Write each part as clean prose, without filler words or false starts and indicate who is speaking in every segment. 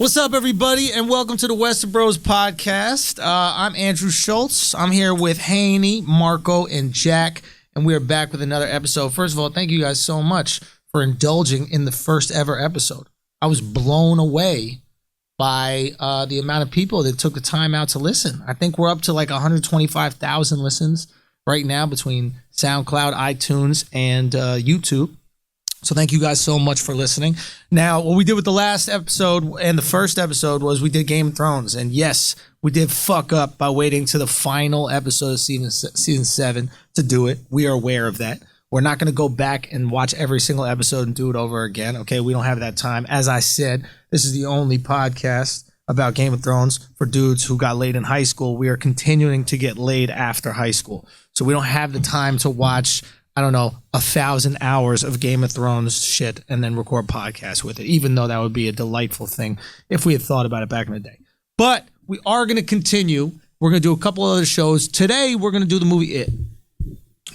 Speaker 1: What's up, everybody, and welcome to the Westerbros podcast. I'm Andrew Schulz. I'm here with Haney, Marco, and Jack, and we are back with another episode. First of all, thank you guys so much for indulging in the first ever episode. I was blown away by the amount of people that took the time out to listen. I think we're up to like 125,000 listens right now between SoundCloud, iTunes, and YouTube. So thank you guys so much for listening. Now, what we did with the last episode and the first episode was we did Game of Thrones. And yes, we did fuck up by waiting to the final episode of season 7 to do it. We are aware of that. We're not going to go back and watch every single episode and do it over again. Okay, we don't have that time. As I said, this is the only podcast about Game of Thrones for dudes who got laid in high school. We are continuing to get laid after high school. So we don't have the time to watch, I don't know, 1,000 hours of Game of Thrones shit and then record podcasts with it, even though that would be a delightful thing if we had thought about it back in the day. But we are going to continue. We're going to do a couple other shows. Today, we're going to do the movie It.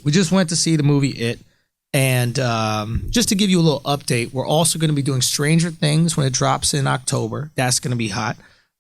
Speaker 1: We just went to see the movie It. And just to give you a little update, we're also going to be doing Stranger Things when it drops in October. That's going to be hot.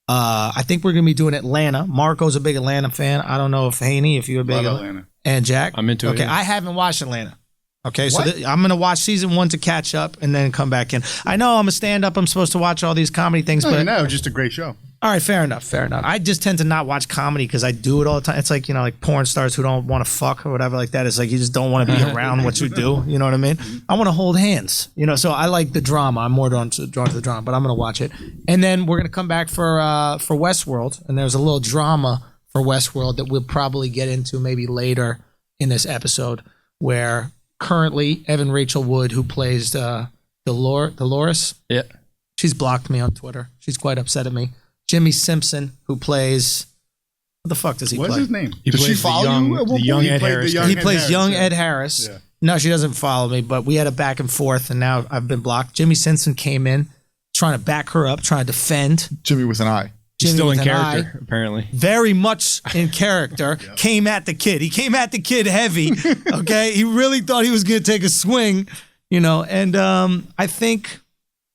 Speaker 1: I think we're going to be doing Atlanta. Marco's a big Atlanta fan. I don't know if Haney, if you're a big Atlanta. And Jack?
Speaker 2: I'm into it.
Speaker 1: Okay, I haven't watched Atlanta. Okay, so I'm going to watch season 1 to catch up and then come back in. I know I'm a stand-up. I'm supposed to watch all these comedy things. But
Speaker 3: no, just a great show.
Speaker 1: All right, fair enough. I just tend to not watch comedy because I do it all the time. It's like, like porn stars who don't want to fuck or whatever like that. It's like you just don't want to be around what you do. You know what I mean? I want to hold hands. So I like the drama. I'm more drawn to the drama, but I'm going to watch it. And then we're going to come back for Westworld. And there's a little drama for Westworld that we'll probably get into maybe later in this episode, where currently Evan Rachel Wood, who plays Dolores, she's blocked me on Twitter. She's quite upset at me. Jimmy Simpson, who plays, what the fuck does he play?
Speaker 3: What's his name?
Speaker 2: Does she follow you?
Speaker 3: The young Ed Harris.
Speaker 1: He plays young Ed Harris. Yeah. No, she doesn't follow me, but we had a back and forth, and now I've been blocked. Jimmy Simpson came in, trying to back her up, trying to defend.
Speaker 3: Jimmy with an eye.
Speaker 2: He's still in character, apparently.
Speaker 1: Very much in character. Yep. Came at the kid. He came at the kid heavy. Okay, he really thought he was going to take a swing, And I think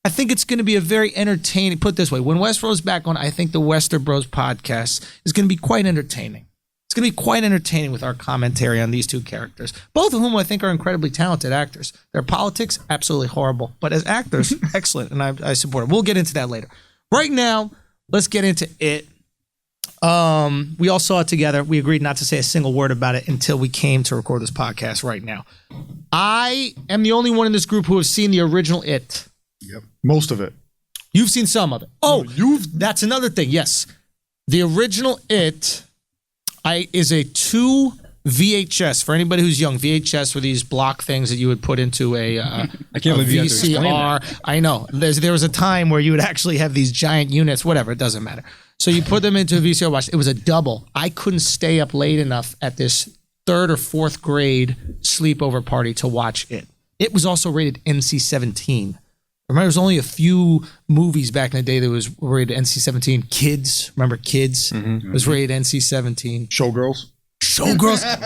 Speaker 1: it's going to be a very entertaining. Put it this way: when Westerbros is back on, I think the Westerbros podcast is going to be quite entertaining. It's going to be quite entertaining with our commentary on these two characters, both of whom I think are incredibly talented actors. Their politics, absolutely horrible, but as actors, excellent, and I support it. We'll get into that later. Right now, let's get into It. We all saw it together. We agreed not to say a single word about it until we came to record this podcast right now. I am the only one in this group who has seen the original It.
Speaker 3: Yep. Most of it.
Speaker 1: You've seen some of it. Oh, that's another thing. Yes. The original It is a 2 VHS. For anybody who's young, VHS were these block things that you would put into a
Speaker 2: I can't believe you have to explain that.
Speaker 1: I know. There was a time where you would actually have these giant units, whatever, it doesn't matter. So you put them into a VCR watch. It was a double. I couldn't stay up late enough at this 3rd or 4th grade sleepover party to watch it. It was also rated NC-17. Remember, there was only a few movies back in the day that was rated NC-17. Kids, remember Kids? Mm-hmm. It was rated NC-17.
Speaker 3: Showgirls,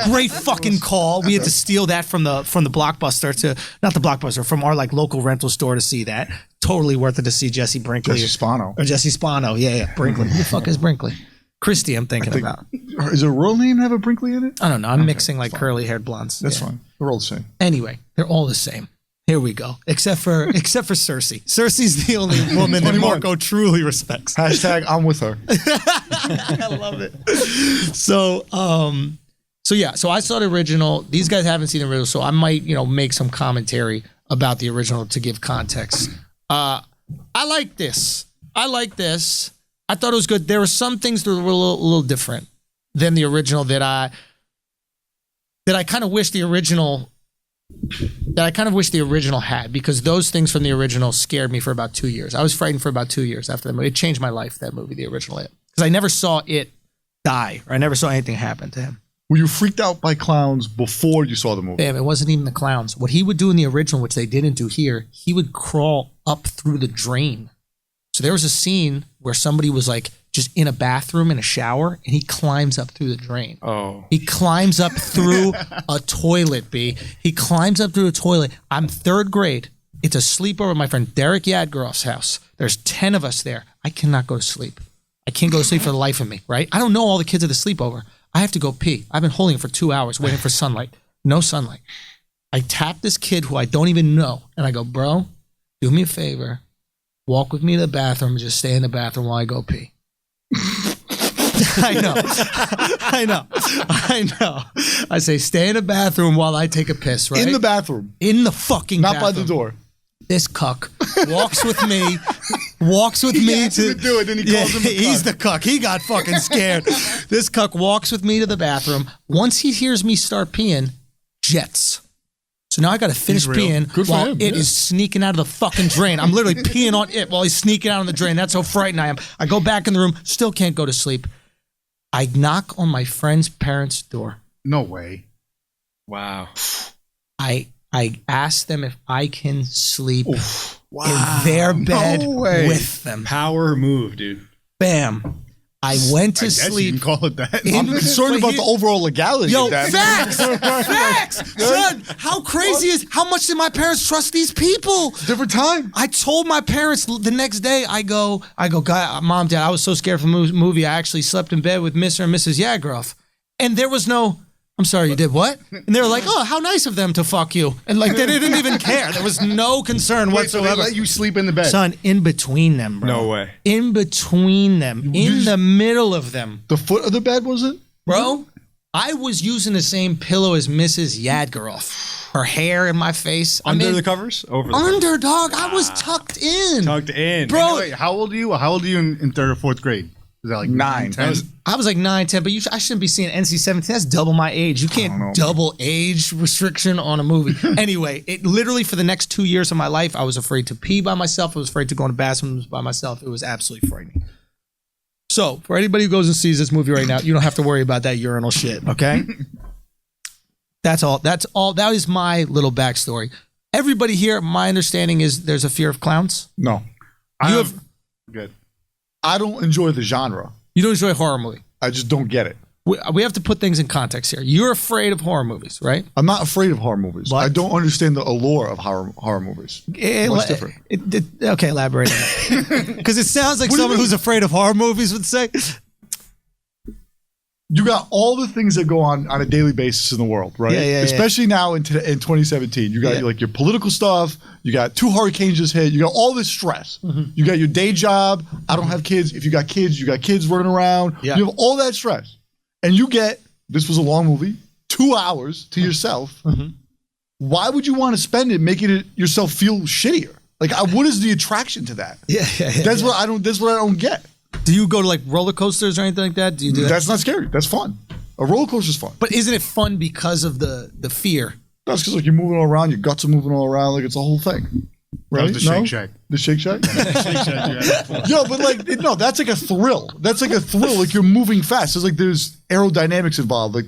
Speaker 1: great fucking call. We had to steal that from the Blockbuster from our local rental store to see that. Totally worth it to see Jesse Brinkley.
Speaker 3: Jesse Spano.
Speaker 1: Yeah, Brinkley. Who the fuck is Brinkley? Christy, I'm thinking about.
Speaker 3: Is a real name have a Brinkley in it?
Speaker 1: I don't know. I'm mixing curly-haired blondes.
Speaker 3: That's fine. They're all the same.
Speaker 1: Anyway, they're all the same. Here we go. Except for Cersei. Cersei's the only woman that Marco truly respects.
Speaker 3: Hashtag I'm with her.
Speaker 1: I love it. So I saw the original. These guys haven't seen the original, so I might, make some commentary about the original to give context. I like this. I thought it was good. There were some things that were a little different than the original that I kind of wish the original had, because those things from the original scared me for about 2 years. I was frightened for about 2 years after that movie. It changed my life, that movie, the original It. Because I never saw It die, or I never saw anything happen to him.
Speaker 3: Were you freaked out by clowns before you saw the movie?
Speaker 1: Damn, it wasn't even the clowns. What he would do in the original, which they didn't do here, he would crawl up through the drain. So there was a scene where somebody was just in a bathroom in a shower, and he climbs up through the drain.
Speaker 2: Oh.
Speaker 1: He climbs up through a toilet, B. He climbs up through a toilet. I'm 3rd grade It's a sleepover at my friend Derek Yadgaroff's house. There's 10 of us there. I cannot go to sleep. I can't go to sleep for the life of me, right? I don't know all the kids at the sleepover. I have to go pee. I've been holding it for 2 hours waiting for sunlight. No sunlight. I tap this kid who I don't even know, and I go, bro, do me a favor. Walk with me to the bathroom and just stay in the bathroom while I go pee. I know. I say, stay in the bathroom while I take a piss, right?
Speaker 3: In the bathroom.
Speaker 1: In the fucking
Speaker 3: Not
Speaker 1: bathroom.
Speaker 3: by the door.
Speaker 1: This cuck walks with me to
Speaker 4: do it, then he calls him a cuck.
Speaker 1: He's the cuck. He got fucking scared. This cuck walks with me to the bathroom. Once he hears me start peeing, jets. So now I got to finish peeing
Speaker 3: Good for
Speaker 1: while
Speaker 3: him,
Speaker 1: it is sneaking out of the fucking drain. I'm literally peeing on it while he's sneaking out of the drain. That's how frightened I am. I go back in the room, still can't go to sleep. I knock on my friend's parents' door.
Speaker 4: No way.
Speaker 2: Wow.
Speaker 1: I ask them if I can sleep
Speaker 4: Wow.
Speaker 1: in their bed
Speaker 4: No way.
Speaker 1: with them.
Speaker 2: Power move, dude.
Speaker 1: Bam. I went to
Speaker 4: I guess
Speaker 1: sleep.
Speaker 4: you can call it that.
Speaker 3: I'm concerned about the overall legality
Speaker 1: Yo,
Speaker 3: of that.
Speaker 1: facts! Son, how crazy how much did my parents trust these people?
Speaker 3: Different time.
Speaker 1: I told my parents the next day, I go, God, Mom, Dad, I was so scared for the movie, I actually slept in bed with Mr. and Mrs. Yadgaroff. And there was no, I'm sorry, you did what? And they were like, oh, how nice of them to fuck you. And like, they didn't even care. There was no concern
Speaker 4: Wait, so they
Speaker 1: whatsoever.
Speaker 4: let you sleep in the bed?
Speaker 1: Son, in between them, bro.
Speaker 2: No way.
Speaker 1: In between them. In the middle of them.
Speaker 3: The foot of the bed, was it?
Speaker 1: Bro, I was using the same pillow as Mrs. Yadgaroff. Her hair in my face.
Speaker 2: Under the covers? Over the covers.
Speaker 1: Under, dog. I was tucked in.
Speaker 2: Tucked in.
Speaker 1: Bro.
Speaker 4: Wait, how old are you? How old are you in third or fourth grade? Is that like 9, 10?
Speaker 1: I was like 9, 10, but I shouldn't be seeing NC-17. That's double my age. You can't double age restriction on a movie. Anyway, it literally for the next 2 years of my life, I was afraid to pee by myself. I was afraid to go into bathrooms by myself. It was absolutely frightening. So for anybody who goes and sees this movie right now, you don't have to worry about that urinal shit, okay? That's all. That is my little backstory. Everybody here, my understanding is there's a fear of clowns.
Speaker 3: No.
Speaker 4: Good.
Speaker 3: I don't enjoy the genre.
Speaker 1: You don't enjoy a horror movie.
Speaker 3: I just don't get it.
Speaker 1: We have to put things in context here. You're afraid of horror movies, right?
Speaker 3: I'm not afraid of horror movies.
Speaker 1: What?
Speaker 3: I don't understand the allure of horror movies. What's different?
Speaker 1: Okay, elaborate. Because it sounds like someone who's afraid of horror movies would say.
Speaker 3: You got all the things that go on a daily basis in the world, right?
Speaker 1: Yeah.
Speaker 3: Especially now in 2017. You got like your political stuff. You got 2 hurricanes just hit. You got all this stress.
Speaker 1: Mm-hmm.
Speaker 3: You got your day job. I don't have kids. If you got kids running around.
Speaker 1: Yeah.
Speaker 3: You have all that stress. And you get, this was a long movie, 2 hours to yourself.
Speaker 1: Mm-hmm.
Speaker 3: Why would you want to spend it making it yourself feel shittier? Like, what is the attraction to that?
Speaker 1: Yeah.
Speaker 3: That's what I don't get.
Speaker 1: Do you go to like roller coasters or anything like that? Do you do that?
Speaker 3: That's not scary. That's fun. A roller coaster's fun.
Speaker 1: But isn't it fun because of the fear?
Speaker 3: That's because like you're moving all around, your guts are moving all around, like it's a whole thing. Right?
Speaker 4: That was the Shake Shack.
Speaker 3: The Shake Shack?
Speaker 4: Shake Shack, yeah.
Speaker 3: Yo, but like, no, that's like a thrill. That's like a thrill. Like you're moving fast. It's like there's aerodynamics involved. Like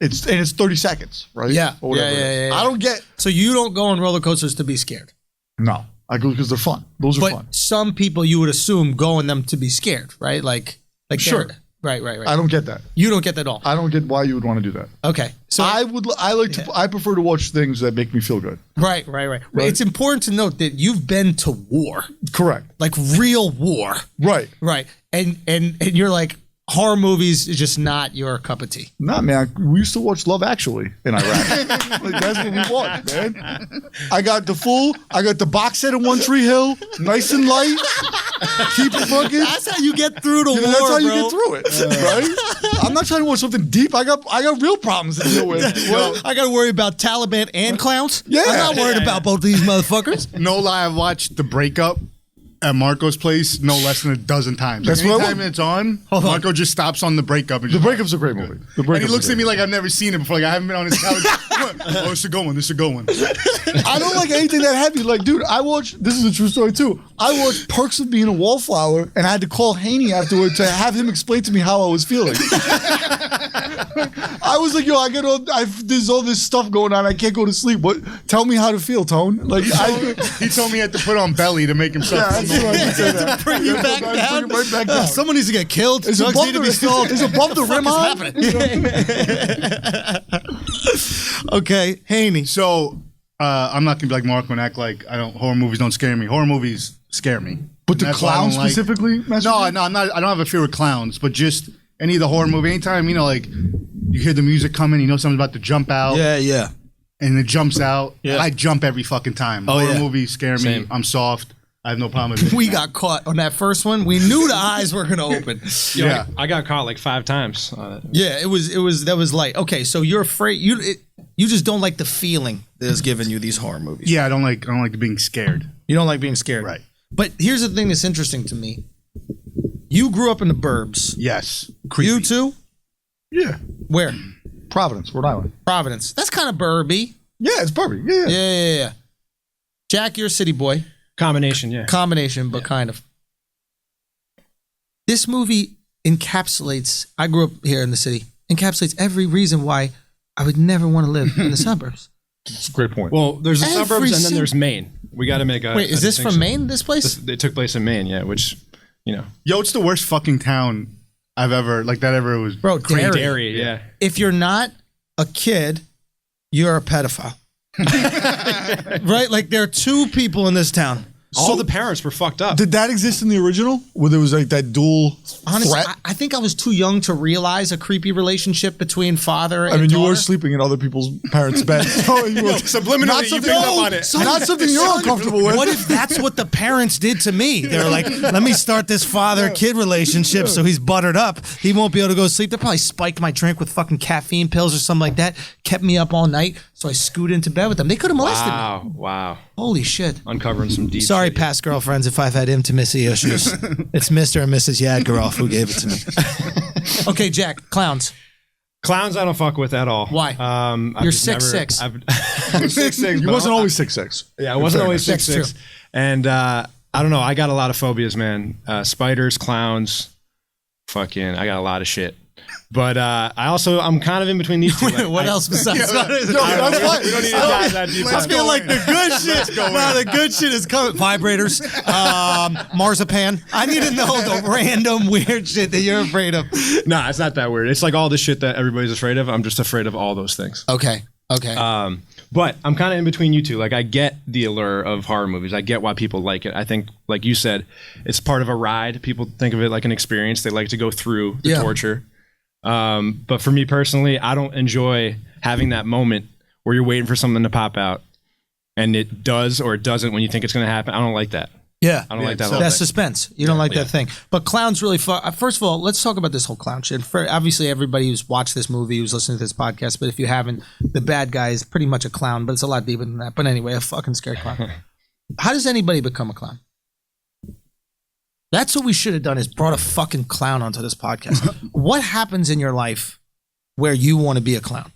Speaker 3: it's 30 seconds, right?
Speaker 1: Yeah.
Speaker 3: Or whatever.
Speaker 1: Yeah.
Speaker 3: I don't get.
Speaker 1: So you don't go on roller coasters to be scared?
Speaker 3: No, I go because they're fun. Those are
Speaker 1: But
Speaker 3: fun.
Speaker 1: some people you would assume go on them to be scared, right? Like
Speaker 3: Sure.
Speaker 1: Right.
Speaker 3: I don't get that.
Speaker 1: You don't get that at all.
Speaker 3: I don't get why you would want to do that.
Speaker 1: Okay. So
Speaker 3: I prefer to watch things that make me feel good.
Speaker 1: Right. It's important to note that you've been to war,
Speaker 3: Correct.
Speaker 1: like real war,
Speaker 3: Right.
Speaker 1: right? And you're like horror movies is just not your cup of tea.
Speaker 3: Nah, man. We used to watch Love Actually in Iraq. Like, that's what we watched, man. I got the box set of One Tree Hill, nice and light. Keep it fucking.
Speaker 1: That's how you get through the war,
Speaker 3: That's how you
Speaker 1: bro.
Speaker 3: get through it, right? I'm not trying to watch something deep. I got real problems to deal with.
Speaker 1: Well, I got to worry about Taliban and clowns.
Speaker 3: Yeah.
Speaker 1: I'm not worried about both these motherfuckers.
Speaker 4: No lie, I've watched The Breakup at Marco's place no less than a dozen times.
Speaker 3: That's what I
Speaker 4: Anytime it's on, Marco just stops on The Breakup. And
Speaker 3: The
Speaker 4: just
Speaker 3: Breakup's a great movie. The
Speaker 4: and
Speaker 3: Breakup's
Speaker 4: he looks
Speaker 3: a
Speaker 4: at
Speaker 3: great
Speaker 4: me like I've never seen it before. Like I haven't been on his couch. Oh, it's a good one. This is a good one.
Speaker 3: I don't like anything that heavy. Like, dude, this is a true story too. I watched Perks of Being a Wallflower, and I had to call Haney afterward to have him explain to me how I was feeling. I was like, yo, there's all this stuff going on. I can't go to sleep. What? Tell me how to feel, Tone. Like,
Speaker 4: He told me he had to put on belly to make himself.
Speaker 3: yeah, that's what I would say that.
Speaker 1: Bring you back
Speaker 3: Bring
Speaker 1: down.
Speaker 3: it right back down.
Speaker 1: Someone needs to get killed.
Speaker 3: Is
Speaker 1: Drugs need to be sold.
Speaker 3: Is above the rim on?
Speaker 1: Okay, Haney.
Speaker 4: So I'm not gonna be like Mark and act like horror movies don't scare me. Horror movies scare me.
Speaker 3: But the
Speaker 4: That's why I
Speaker 3: clown
Speaker 4: don't like-
Speaker 3: specifically?
Speaker 4: No, I'm not. I don't have a fear of clowns, but just any of the horror movie. Anytime like you hear the music coming, you know something's about to jump out.
Speaker 1: Yeah.
Speaker 4: And it jumps out.
Speaker 1: Yeah.
Speaker 4: I jump every fucking time.
Speaker 1: Oh,
Speaker 4: Horror
Speaker 1: yeah.
Speaker 4: movies scare me.
Speaker 2: Same.
Speaker 4: I'm soft. I have no problem with it.
Speaker 1: We got caught on that first one. We knew the eyes were gonna open.
Speaker 4: Yeah.
Speaker 2: I got caught like 5 times on it.
Speaker 1: Yeah, it was that was light. Okay, so you're afraid you just don't like the feeling that is giving you these horror movies.
Speaker 4: Yeah, I don't like being scared.
Speaker 1: You don't like being scared.
Speaker 4: Right.
Speaker 1: But here's the thing that's interesting to me. You grew up in the burbs.
Speaker 4: Yes.
Speaker 1: You too?
Speaker 3: Yeah.
Speaker 1: Where?
Speaker 3: Providence, Rhode Island.
Speaker 1: Providence. That's kind of burby.
Speaker 3: Yeah, it's perfect. Yeah.
Speaker 1: Yeah. Jack, you're a city boy.
Speaker 2: Combination, yeah.
Speaker 1: Combination, but kind of. This movie encapsulates, I grew up here in the city, encapsulates every reason why I would never want to live in the suburbs.
Speaker 3: It's a great point.
Speaker 2: Well, there's the
Speaker 1: Every
Speaker 2: suburbs and then
Speaker 1: sim-
Speaker 2: there's Maine. We got to make a.
Speaker 1: Wait, is
Speaker 2: a
Speaker 1: this from
Speaker 2: distinction.
Speaker 1: Maine, this place?
Speaker 2: It took place in Maine, yeah, which, you know.
Speaker 4: Yo, it's the worst fucking town I've ever was.
Speaker 1: Bro, Derry.
Speaker 2: Dairy, yeah.
Speaker 1: If you're not a kid, you're a pedophile. Right? Like there are 2 people in this town.
Speaker 2: All the parents were fucked up.
Speaker 3: Did that exist in the original? Where there was like that dual
Speaker 1: Honestly,
Speaker 3: threat?
Speaker 1: I think I was too young to realize a creepy relationship between father and
Speaker 3: I mean, you
Speaker 1: daughter.
Speaker 3: were sleeping in other people's parents' beds. So you were,
Speaker 2: Subliminally,
Speaker 3: not
Speaker 2: you
Speaker 3: something,
Speaker 2: picked up on it.
Speaker 3: not something you're uncomfortable with.
Speaker 1: What if that's what the parents did to me? They're like, let me start this father-kid relationship so he's buttered up. He won't be able to go to sleep. They probably spiked my drink with fucking caffeine pills or something like that, kept me up all night, so I scooted into bed with them. They could have molested me.
Speaker 2: Wow.
Speaker 1: Holy shit.
Speaker 2: Uncovering some deep
Speaker 1: Sorry,
Speaker 2: shit.
Speaker 1: past girlfriends, if I've had intimacy issues. It's Mr. and Mrs. Yadgaroff who gave it to me. Okay, Jack, clowns.
Speaker 2: Clowns I don't fuck with at all.
Speaker 1: Why?
Speaker 2: I've
Speaker 1: You're
Speaker 2: just
Speaker 1: 6'6".
Speaker 2: I'm 6'6".
Speaker 3: You
Speaker 2: but
Speaker 3: wasn't always 6'6".
Speaker 2: Yeah, I wasn't always
Speaker 1: That's
Speaker 2: 6'6". And I don't know. I got a lot of phobias, man. Spiders, clowns, fucking. I got a lot of shit. But I'm kind of in between these two. Like,
Speaker 1: What else besides spiders?
Speaker 2: We don't need to dive that deep.
Speaker 1: I feel like the good shit. No, the good shit is coming. Vibrators, marzipan. I need to know the random weird shit that you're afraid of.
Speaker 2: Nah, it's not that weird. It's like all the shit that everybody's afraid of. I'm just afraid of all those things.
Speaker 1: Okay.
Speaker 2: But I'm kind of in between you two. Like, I get the allure of horror movies. I get why people like it. I think, like you said, it's part of a ride. People think of it like an experience. They like to go through the torture. But for me personally, I don't enjoy having that moment where you're waiting for something to pop out and it does or it doesn't when you think it's going to happen. I don't like that.
Speaker 1: Yeah.
Speaker 2: I don't like that.
Speaker 1: That's
Speaker 2: whole thing.
Speaker 1: suspense. You don't like that thing. But clowns really fun. First of all, let's talk about this whole clown shit. Obviously, everybody who's watched this movie, who's listening to this podcast, but if you haven't, the bad guy is pretty much a clown, but it's a lot deeper than that. But anyway, a fucking scary clown. How does anybody become a clown? That's what we should have done, is brought a fucking clown onto this podcast. What happens in your life where you want to be a clown?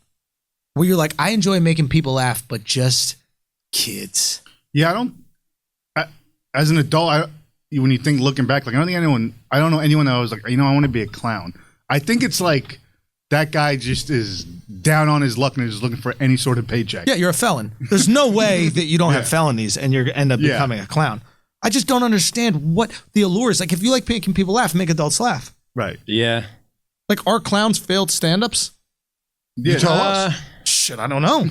Speaker 1: Where you're like, I enjoy making people laugh, but just kids.
Speaker 4: Yeah, as an adult, when you think looking back, like I don't know anyone that was like, I want to be a clown. I think it's like that guy just is down on his luck and is looking for any sort of paycheck.
Speaker 1: Yeah, you're a felon. There's no way that you don't have felonies and you're end up becoming a clown. I just don't understand what the allure is. Like, if you like making people laugh, make adults laugh.
Speaker 4: Right.
Speaker 2: Yeah.
Speaker 1: Like, are clowns failed stand-ups?
Speaker 3: You tell us.
Speaker 1: Shit, I don't know.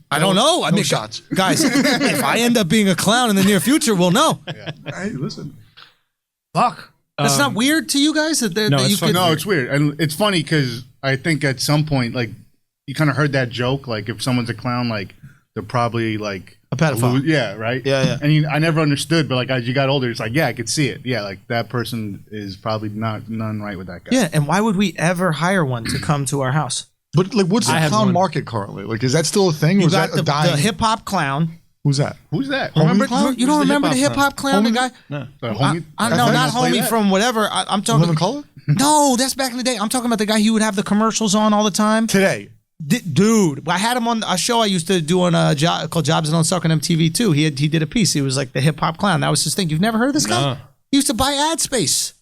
Speaker 1: I don't know. I mean,
Speaker 3: shots.
Speaker 1: Guys, if I end up being a clown in the near future, we'll know.
Speaker 3: Hey, listen.
Speaker 1: Fuck. That's not weird to you guys? That
Speaker 4: It's weird. And it's funny because I think at some point, like, you kind of heard that joke, like, if someone's a clown, like, they're probably, like...
Speaker 1: a pedophile.
Speaker 4: Yeah, right?
Speaker 1: Yeah.
Speaker 4: And I never understood, but, like, as you got older, it's like, yeah, I could see it. Yeah, like, that person is probably none right with that guy.
Speaker 1: Yeah, and why would we ever hire one to come to our house?
Speaker 3: But like, what's the
Speaker 2: I have
Speaker 3: clown
Speaker 2: one.
Speaker 3: market currently? Like, is that still a thing? Or
Speaker 1: You
Speaker 3: is
Speaker 1: got
Speaker 3: that
Speaker 1: the
Speaker 3: a dying?
Speaker 1: hip-hop clown.
Speaker 3: Who's that?
Speaker 4: Who's that?
Speaker 1: Remember?
Speaker 3: clown?
Speaker 1: You don't
Speaker 2: Who's the
Speaker 1: remember the
Speaker 2: hip-hop
Speaker 1: hip-hop clown? The guy?
Speaker 2: No.
Speaker 4: The homie?
Speaker 1: No, not homie from whatever. I'm talking...
Speaker 3: Living Color?
Speaker 1: No, that's back in the day. I'm talking about the guy who would have the commercials on all the time.
Speaker 3: Today.
Speaker 1: Dude, I had him on a show I used to do on a job called Jobs and Don't Suck on MTV too. He did a piece. He was like the hip hop clown. That was his thing. You've never heard of this guy?
Speaker 2: No.
Speaker 1: He used to buy ad space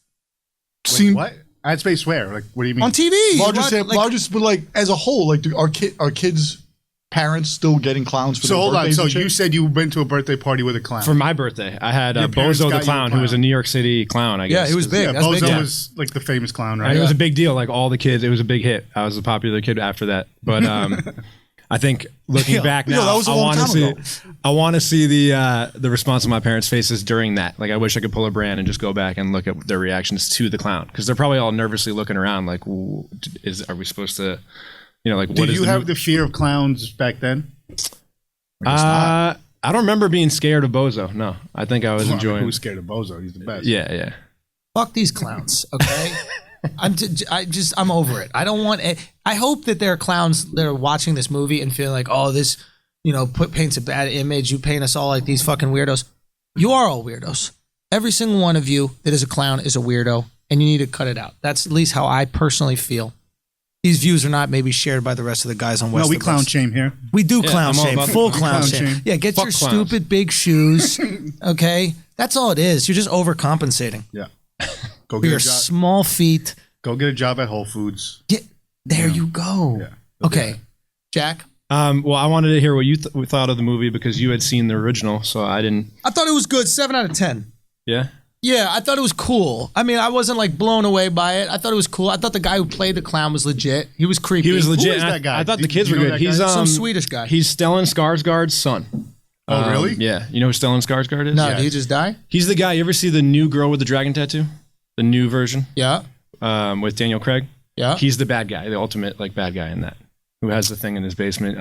Speaker 3: Seen
Speaker 4: What? Ad space where? Like, what do you mean?
Speaker 1: on TV.
Speaker 3: largest, but like as a whole, like are kids' parents still getting clowns for
Speaker 4: So
Speaker 3: their
Speaker 4: hold on.
Speaker 3: birthdays
Speaker 4: So
Speaker 3: and shit?
Speaker 4: you said you went to a birthday party with a clown.
Speaker 2: For my birthday, I had
Speaker 4: Your parents
Speaker 2: Bozo
Speaker 4: got
Speaker 2: the
Speaker 4: you a
Speaker 2: clown, who was a
Speaker 4: clown.
Speaker 2: New York City clown, I guess.
Speaker 1: Yeah, he was big.
Speaker 4: yeah,
Speaker 1: That's
Speaker 4: Bozo
Speaker 1: big.
Speaker 4: was like the famous clown,
Speaker 2: And
Speaker 4: right?
Speaker 2: it was a big deal. Like all the kids, it was a big hit. I was a popular kid after that. But I think looking back now,
Speaker 3: that was a long time ago.
Speaker 2: I want to see the response of my parents' faces during that. Like, I wish I could pull a brand and just go back and look at their reactions to the clown, because they're probably all nervously looking around, like, are we supposed to, like, what
Speaker 4: Did
Speaker 2: is
Speaker 4: you have the fear of clowns back then?
Speaker 2: I don't remember being scared of Bozo. No, I think I was enjoying.
Speaker 4: Who's scared of Bozo? He's the best.
Speaker 2: Yeah.
Speaker 1: Fuck these clowns, okay? I'm over it. I don't want it. I hope that there are clowns that are watching this movie and feeling like, oh, this, paints a bad image. You paint us all like these fucking weirdos. You are all weirdos. Every single one of you that is a clown is a weirdo, and you need to cut it out. That's at least how I personally feel. These views are not maybe shared by the rest of the guys on Westerbros.
Speaker 4: No, we clown shame here.
Speaker 1: We do clown shame, full clown
Speaker 4: shame.
Speaker 1: shame. Yeah, get
Speaker 2: Fuck
Speaker 1: your
Speaker 2: clowns.
Speaker 1: stupid big shoes, okay? That's all it is. You're just overcompensating
Speaker 4: Yeah. Go
Speaker 1: for
Speaker 4: get
Speaker 1: your
Speaker 4: a job.
Speaker 1: small feet.
Speaker 4: Go get a job at Whole Foods.
Speaker 1: There you go.
Speaker 4: Yeah.
Speaker 1: Okay, Jack.
Speaker 2: Well, I wanted to hear what you thought of the movie, because you had seen the original, so I didn't.
Speaker 1: I thought it was good. 7 out of 10.
Speaker 2: Yeah.
Speaker 1: Yeah, I thought it was cool. I mean, I wasn't like blown away by it. I thought it was cool. I thought the guy who played the clown was legit. He was creepy.
Speaker 2: He was legit.
Speaker 4: Who is that guy?
Speaker 2: I thought the
Speaker 4: Do
Speaker 2: kids
Speaker 4: you
Speaker 2: were
Speaker 4: know
Speaker 2: good.
Speaker 4: that
Speaker 2: He's
Speaker 4: guy?
Speaker 1: Some Swedish guy.
Speaker 2: He's Stellan Skarsgård's son.
Speaker 4: Oh, really?
Speaker 2: Yeah. You know who Stellan Skarsgård is?
Speaker 1: No,
Speaker 2: Yeah.
Speaker 1: did he just die?
Speaker 2: He's the guy. You ever see the new girl with the dragon tattoo? The new version
Speaker 1: Yeah.
Speaker 2: with Daniel Craig.
Speaker 1: Yeah.
Speaker 2: He's the bad guy, the ultimate bad guy in that, who has the thing in his basement.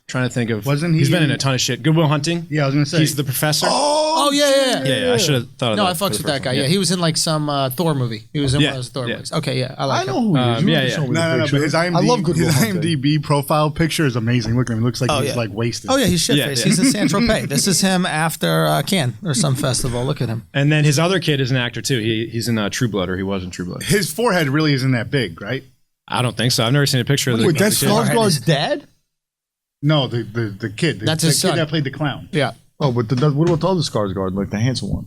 Speaker 2: Trying to think of.
Speaker 4: Wasn't he
Speaker 2: He's been in
Speaker 4: in-
Speaker 2: a ton of shit. Good Will Hunting.
Speaker 4: Yeah, I was gonna say.
Speaker 2: He's the professor.
Speaker 1: Oh, yeah.
Speaker 2: Yeah. I should have thought of that.
Speaker 1: No, I
Speaker 2: for
Speaker 1: fucks
Speaker 2: the
Speaker 1: with that
Speaker 2: first
Speaker 1: guy.
Speaker 2: one.
Speaker 1: Yeah, he was in like some Thor movie. He was in
Speaker 2: Yeah,
Speaker 1: one of those Thor
Speaker 2: yeah.
Speaker 1: movies. Okay, yeah, I
Speaker 3: I
Speaker 1: like
Speaker 3: know
Speaker 1: him.
Speaker 3: who he is. You
Speaker 2: Yeah,
Speaker 3: have to
Speaker 2: yeah.
Speaker 3: show me the
Speaker 4: No,
Speaker 3: picture.
Speaker 4: but his IMDb,
Speaker 3: I love Good Will
Speaker 4: his
Speaker 3: Hunting.
Speaker 4: IMDb profile picture is amazing. Look at him. He looks like he's
Speaker 1: yeah.
Speaker 4: like wasted.
Speaker 1: Oh, yeah, he's shit
Speaker 2: Yeah,
Speaker 1: faced.
Speaker 2: yeah.
Speaker 1: He's in San Tropez. This is him after Cannes or some festival. Look at him.
Speaker 2: And then his other kid is an actor too. He's in True Blood, or he was in True Blood.
Speaker 4: His forehead really isn't that big, right?
Speaker 2: I don't think so. I've never seen a picture of the
Speaker 3: Wait, that's
Speaker 2: kid.
Speaker 3: Skarsgård's dad?
Speaker 4: No, the kid.
Speaker 1: That's
Speaker 4: the
Speaker 1: his
Speaker 4: kid
Speaker 1: son.
Speaker 4: that played the clown.
Speaker 1: Yeah.
Speaker 3: Oh, but what about the other Skarsgård, like the handsome one?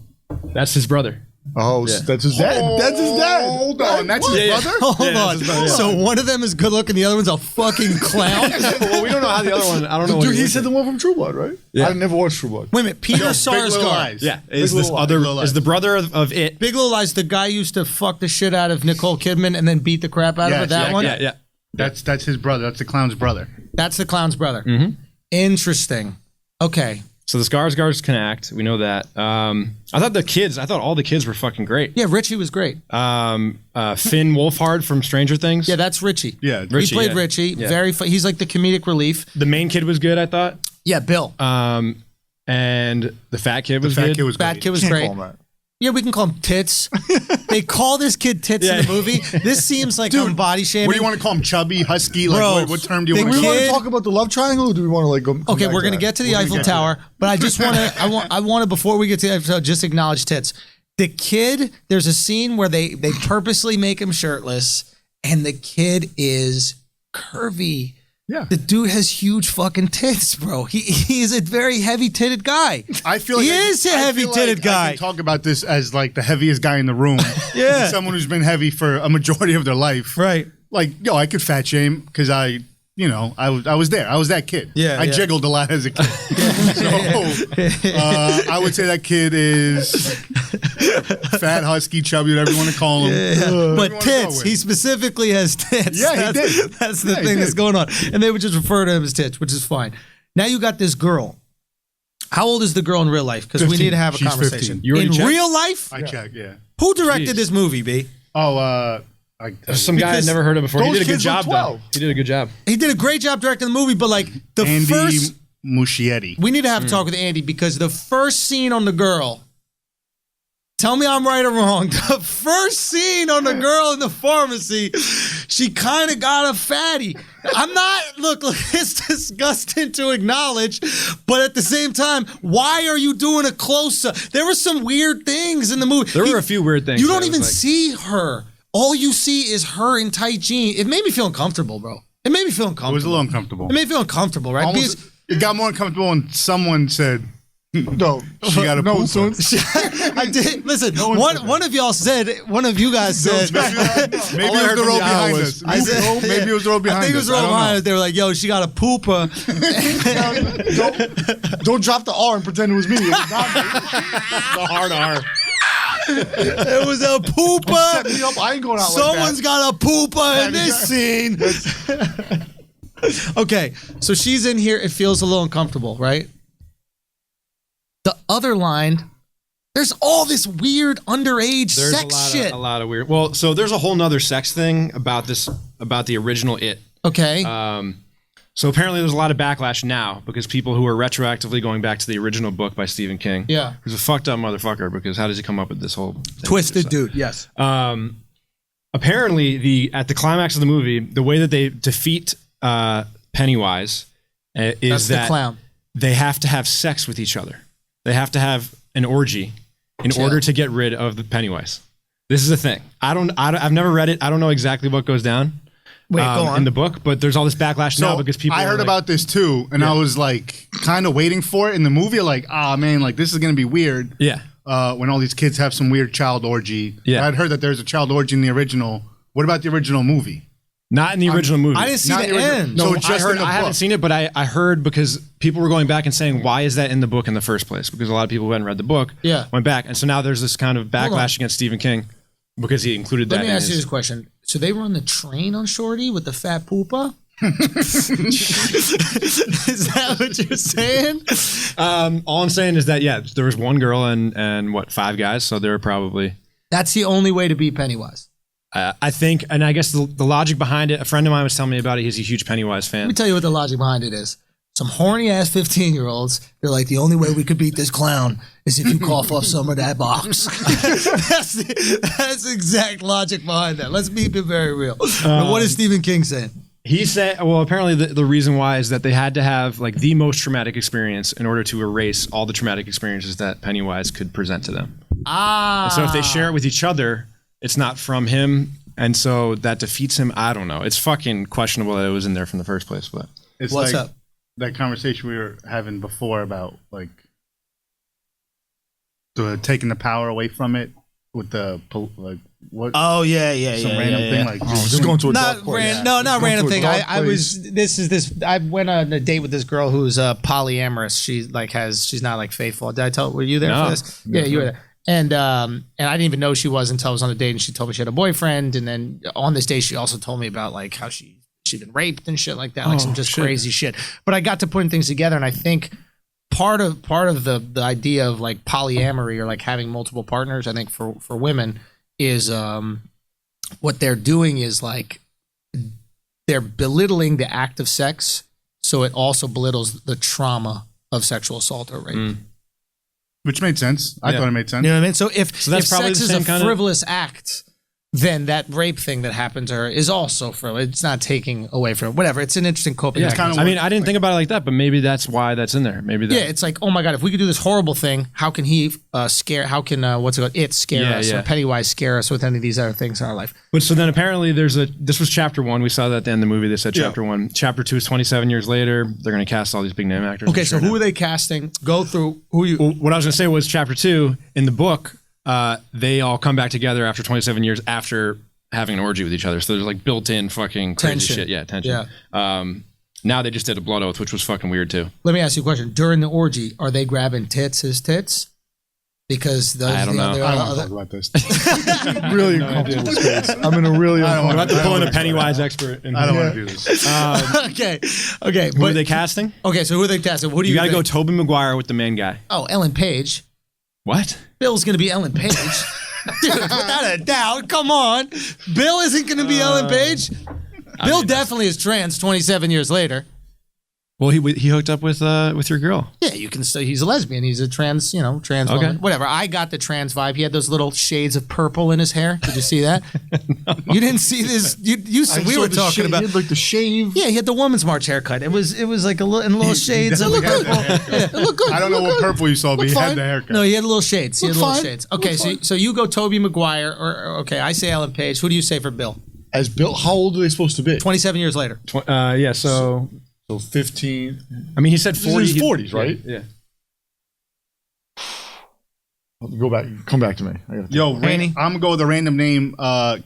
Speaker 2: That's his brother.
Speaker 3: Oh,
Speaker 2: Yeah.
Speaker 3: that's his dad. That's his dad.
Speaker 4: Hold on, that's his
Speaker 2: Yeah.
Speaker 4: brother.
Speaker 1: Hold
Speaker 2: Yeah,
Speaker 1: on.
Speaker 2: that's his brother, yeah.
Speaker 1: So one of them is good looking, the other one's a fucking clown.
Speaker 2: Well, we don't know how the other one. I don't know.
Speaker 3: Dude, he said the one from True Blood, right?
Speaker 2: Yeah.
Speaker 3: I never watched True Blood.
Speaker 1: Wait a minute, Peter
Speaker 4: Big Little
Speaker 1: Sarsgaard.
Speaker 4: Lies.
Speaker 2: Yeah, is
Speaker 3: Big
Speaker 2: this
Speaker 3: Little Lies.
Speaker 2: other
Speaker 4: Big Little
Speaker 2: is the
Speaker 4: Lies.
Speaker 2: brother of it?
Speaker 1: Big Little Lies, the guy used to fuck the shit out of Nicole Kidman and then beat the crap out of her.
Speaker 4: Yes,
Speaker 1: That
Speaker 4: yeah,
Speaker 1: one?
Speaker 2: Yeah.
Speaker 4: That's his brother. That's the clown's brother.
Speaker 1: That's the clown's brother. Mm-hmm. Interesting. Okay.
Speaker 2: So the Skarsgårds can act. We know that. I thought all the kids were fucking great.
Speaker 1: Yeah, Richie was great.
Speaker 2: Finn Wolfhard from Stranger Things.
Speaker 1: Yeah, that's Richie.
Speaker 4: Yeah,
Speaker 1: He
Speaker 2: Richie,
Speaker 1: played
Speaker 2: yeah.
Speaker 1: Richie.
Speaker 2: Yeah.
Speaker 1: Very he's like the comedic relief.
Speaker 2: The main kid was good, I thought.
Speaker 1: Yeah, Bill.
Speaker 2: And the fat kid was
Speaker 4: the fat
Speaker 2: good.
Speaker 4: kid was
Speaker 1: Fat
Speaker 4: great.
Speaker 1: kid was
Speaker 3: Can't
Speaker 1: great.
Speaker 3: call him that.
Speaker 1: Yeah, we can call him Tits. They call this kid Tits in the movie. This seems like I'm body shaming.
Speaker 4: What do you want to call him? Chubby, husky? Like
Speaker 1: Bro,
Speaker 4: what term do you
Speaker 1: the
Speaker 4: want
Speaker 3: Do
Speaker 4: to
Speaker 3: we
Speaker 4: call
Speaker 3: want
Speaker 1: kid-
Speaker 3: to talk about the love triangle, or do we want to like go? come
Speaker 1: Okay,
Speaker 3: back
Speaker 1: we're
Speaker 3: to
Speaker 1: gonna
Speaker 3: that?
Speaker 1: get to the
Speaker 4: We're gonna
Speaker 1: Eiffel
Speaker 4: get to
Speaker 1: Tower, but I just want to. I want to before we get to the Eiffel Tower, just acknowledge Tits. The kid. There's a scene where they purposely make him shirtless, and the kid is curvy.
Speaker 4: Yeah.
Speaker 1: The dude has huge fucking tits, bro. He is a very heavy titted guy.
Speaker 4: I feel
Speaker 1: he
Speaker 4: like
Speaker 1: is a
Speaker 4: I
Speaker 1: heavy
Speaker 4: feel
Speaker 1: titted
Speaker 4: like I
Speaker 1: guy.
Speaker 4: can talk about this as like the heaviest guy in the room.
Speaker 1: Yeah.
Speaker 4: Someone who's been heavy for a majority of their life.
Speaker 1: Right.
Speaker 4: Like, I could fat shame because I was there. I was that kid.
Speaker 1: Yeah,
Speaker 4: I
Speaker 1: yeah.
Speaker 4: jiggled a lot as a kid. I would say that kid is fat, husky, chubby, whatever you want to call him.
Speaker 1: But
Speaker 4: wanna go
Speaker 1: tits,
Speaker 4: with?
Speaker 1: he specifically has tits.
Speaker 4: Yeah, he
Speaker 1: that's,
Speaker 4: did.
Speaker 1: That's the
Speaker 4: Yeah, he
Speaker 1: thing that's
Speaker 4: did.
Speaker 1: going on. And they would just refer to him as tits, which is fine. Now you got this girl. How old is the girl in real life? Because we
Speaker 4: 15.
Speaker 1: need to have a
Speaker 4: She's
Speaker 1: conversation.
Speaker 4: 15.
Speaker 2: You already
Speaker 1: In
Speaker 2: checked?
Speaker 1: real life?
Speaker 4: I check, yeah.
Speaker 1: Who directed
Speaker 2: Jeez.
Speaker 1: this movie, B?
Speaker 4: Oh,
Speaker 2: Some guy I'd
Speaker 1: Because
Speaker 2: never heard of before. He
Speaker 3: those
Speaker 2: did a good
Speaker 3: kids were
Speaker 2: job, though.
Speaker 3: 12.
Speaker 2: He did a good job.
Speaker 1: He did a great job directing the movie, but like the
Speaker 4: Andy
Speaker 1: first...
Speaker 4: Muschietti.
Speaker 1: We need to have a talk with Andy because the first scene on the girl... Tell me I'm right or wrong. The first scene on the girl in the pharmacy, she kind of got a fatty. I'm not, look, it's disgusting to acknowledge, but at the same time, why are you doing a close-up? There were some weird things in the movie.
Speaker 2: There were a few weird things.
Speaker 1: You
Speaker 2: that
Speaker 1: don't
Speaker 2: was
Speaker 1: even
Speaker 2: like-
Speaker 1: see her. All you see is her in tight jeans. It made me feel uncomfortable, bro. It made me feel uncomfortable.
Speaker 4: It was a little uncomfortable.
Speaker 1: It made me feel uncomfortable, right?
Speaker 4: Almost, it got more uncomfortable when someone said,
Speaker 3: No,
Speaker 4: she got a
Speaker 3: no.
Speaker 4: pooper.
Speaker 1: I did. Listen, one of y'all said, one of you guys said,
Speaker 4: Maybe it was the row behind us.
Speaker 1: I said-
Speaker 4: Maybe it was the row behind us.
Speaker 1: I think it was
Speaker 4: I don't
Speaker 1: behind
Speaker 4: know.
Speaker 1: us. They were like, yo, she got a pooper.
Speaker 3: Don't drop the R and pretend it was me. It was not me.
Speaker 2: The hard R.
Speaker 1: It was a pooper.
Speaker 3: Set me up. I ain't going out
Speaker 1: Someone's
Speaker 3: like
Speaker 1: got a pooper in this scene. Okay, so she's in here. It feels a little uncomfortable, right? The other line, there's all this weird underage sex shit.
Speaker 2: A lot of weird. Well, so there's a whole nother sex thing about the original It.
Speaker 1: Okay.
Speaker 2: So apparently there's a lot of backlash now because people who are retroactively going back to the original book by Stephen King.
Speaker 1: Yeah.
Speaker 2: Who's a fucked up motherfucker because how does he come up with this whole thing?
Speaker 1: Twisted dude, yes.
Speaker 2: Apparently at the climax of the movie, the way that they defeat Pennywise is
Speaker 1: the clown.
Speaker 2: They have to have sex with each other. They have to have an orgy in order to get rid of the Pennywise. This is a thing. I've never read it. I don't know exactly what goes down.
Speaker 1: Wait, go on.
Speaker 2: In the book, but there's all this backlash now because people.
Speaker 4: I heard about this too, and I was like, kind of waiting for it in the movie. Like, man, like this is gonna be weird.
Speaker 2: Yeah.
Speaker 4: When all these kids have some weird child orgy.
Speaker 2: Yeah.
Speaker 4: I'd heard that there's a child orgy in the original. What about the original movie?
Speaker 2: Not in the original movie.
Speaker 1: I didn't see the end.
Speaker 2: No,
Speaker 4: So it's just in the
Speaker 2: I haven't
Speaker 4: book.
Speaker 2: seen it, but I heard because people were going back and saying, why is that in the book in the first place? Because a lot of people who hadn't read the book went back. And so now there's this kind of backlash against Stephen King because he included that
Speaker 1: Let me
Speaker 2: in
Speaker 1: ask you
Speaker 2: his...
Speaker 1: this question. So they run the train on Shorty with the fat poopa? Is that what you're saying?
Speaker 2: all I'm saying is that, there was one girl and 5 guys. So there were probably...
Speaker 1: That's the only way to beat Pennywise.
Speaker 2: I think, and I guess the logic behind it, a friend of mine was telling me about it. He's a huge Pennywise fan.
Speaker 1: Let me tell you what the logic behind it is. Some horny ass 15-year-olds, they're like, the only way we could beat this clown is if you cough off some of that box. That's the exact logic behind that. Let's keep it very real. But what is Stephen King saying?
Speaker 2: He said, well, apparently the reason why is that they had to have like the most traumatic experience in order to erase all the traumatic experiences that Pennywise could present to them. And so if they share it with each other, it's not from him. And so that defeats him. I don't know. It's fucking questionable that it was in there from the first place. But
Speaker 4: It's
Speaker 1: What's
Speaker 4: like
Speaker 1: up?
Speaker 4: that conversation we were having before about like taking the power away from it with the like what?
Speaker 1: Oh yeah,
Speaker 4: some random thing like
Speaker 3: Just going to a dark
Speaker 1: Not
Speaker 3: place.
Speaker 1: not random
Speaker 3: to a
Speaker 1: thing.
Speaker 3: dark
Speaker 1: I
Speaker 3: place.
Speaker 1: was I went on a date with this girl who's polyamorous. She's not like faithful. Did I tell? Were you there
Speaker 2: No.
Speaker 1: for this? Yeah, you were there. And I didn't even know she was until I was on a date and she told me she had a boyfriend. And then on this date, she also told me about like how she'd been raped and shit like that, like some just crazy shit. But I got to putting things together, and I think part of the idea of like polyamory or like having multiple partners, I think for women is what they're doing is like they're belittling the act of sex, so it also belittles the trauma of sexual assault or rape.
Speaker 4: which made sense. I thought it made sense.
Speaker 1: You know what I mean? So if
Speaker 2: that's probably
Speaker 1: sex
Speaker 2: the
Speaker 1: is a
Speaker 2: same kind of-
Speaker 1: frivolous act, then that rape thing that happened to her is also frivolous. It's not taking away from it. Whatever. It's an interesting coping
Speaker 4: it's
Speaker 1: mechanism.
Speaker 4: kinda
Speaker 2: I mean, I didn't think about it like that, but maybe that's why that's in there. Maybe that.
Speaker 1: Yeah, it's like, oh my God, if we could do this horrible thing, how can he how can, what's it called? It scare us, or Pennywise scare us with any of these other things in our life.
Speaker 2: But so then apparently this was chapter 1. We saw that at the end of the movie. They said chapter 1. Chapter 2 is 27 years later. They're going to cast all these big name actors.
Speaker 1: Okay, so who are they casting? Go through who you.
Speaker 2: Well, what I was going to say was chapter 2 in the book, they all come back together after 27 years after having an orgy with each other. So there's like built-in fucking crazy
Speaker 1: Tension.
Speaker 2: shit. Yeah, tension. Yeah. Now they just did a blood oath, which was fucking weird too.
Speaker 1: Let me ask you a question. During the orgy, are they grabbing his tits? Because those
Speaker 2: I don't know.
Speaker 4: I don't want to talk about this.
Speaker 3: Really uncomfortable space. I'm in a really
Speaker 4: I don't
Speaker 2: We're
Speaker 4: want
Speaker 2: about to pull in a
Speaker 4: to
Speaker 2: Pennywise expert.
Speaker 4: I don't want to do this.
Speaker 1: Okay.
Speaker 2: Who are they casting?
Speaker 1: Okay, so who are they casting? What do
Speaker 2: You
Speaker 1: you
Speaker 2: got to go
Speaker 1: think?
Speaker 2: Tobey Maguire with the main guy.
Speaker 1: Oh, Ellen Page.
Speaker 2: What?
Speaker 1: Bill's going to be Ellen Page. Dude, without a doubt. Come on. Bill isn't going to be Ellen Page. Bill definitely is trans 27 years later.
Speaker 2: Well, he hooked up with your girl.
Speaker 1: Yeah, you can say he's a lesbian. He's a trans woman. Whatever. I got the trans vibe. He had those little shades of purple in his hair. Did you see that? No. You didn't see this? We were talking about.
Speaker 3: He had like the shave.
Speaker 1: Yeah, he had the Woman's March haircut. It was like a little shades. It looked good. It looked good.
Speaker 4: I don't know what purple you saw, but he had the haircut.
Speaker 1: No, he had little shades. He had
Speaker 3: Looked
Speaker 1: little
Speaker 3: fine.
Speaker 1: shades. Okay, so you go Tobey Maguire, or okay, I say Ellen Page. Who do you say for Bill?
Speaker 3: As Bill, how old are they supposed to be?
Speaker 1: 27 years later.
Speaker 2: Yeah, so
Speaker 3: So 15.
Speaker 2: I mean, he said
Speaker 3: He's in
Speaker 2: 40.
Speaker 3: his 40s, right?
Speaker 2: Yeah.
Speaker 3: Go back. Come back to me. I gotta
Speaker 4: Yo,
Speaker 1: Rainey?
Speaker 4: I'm gonna go with a random name.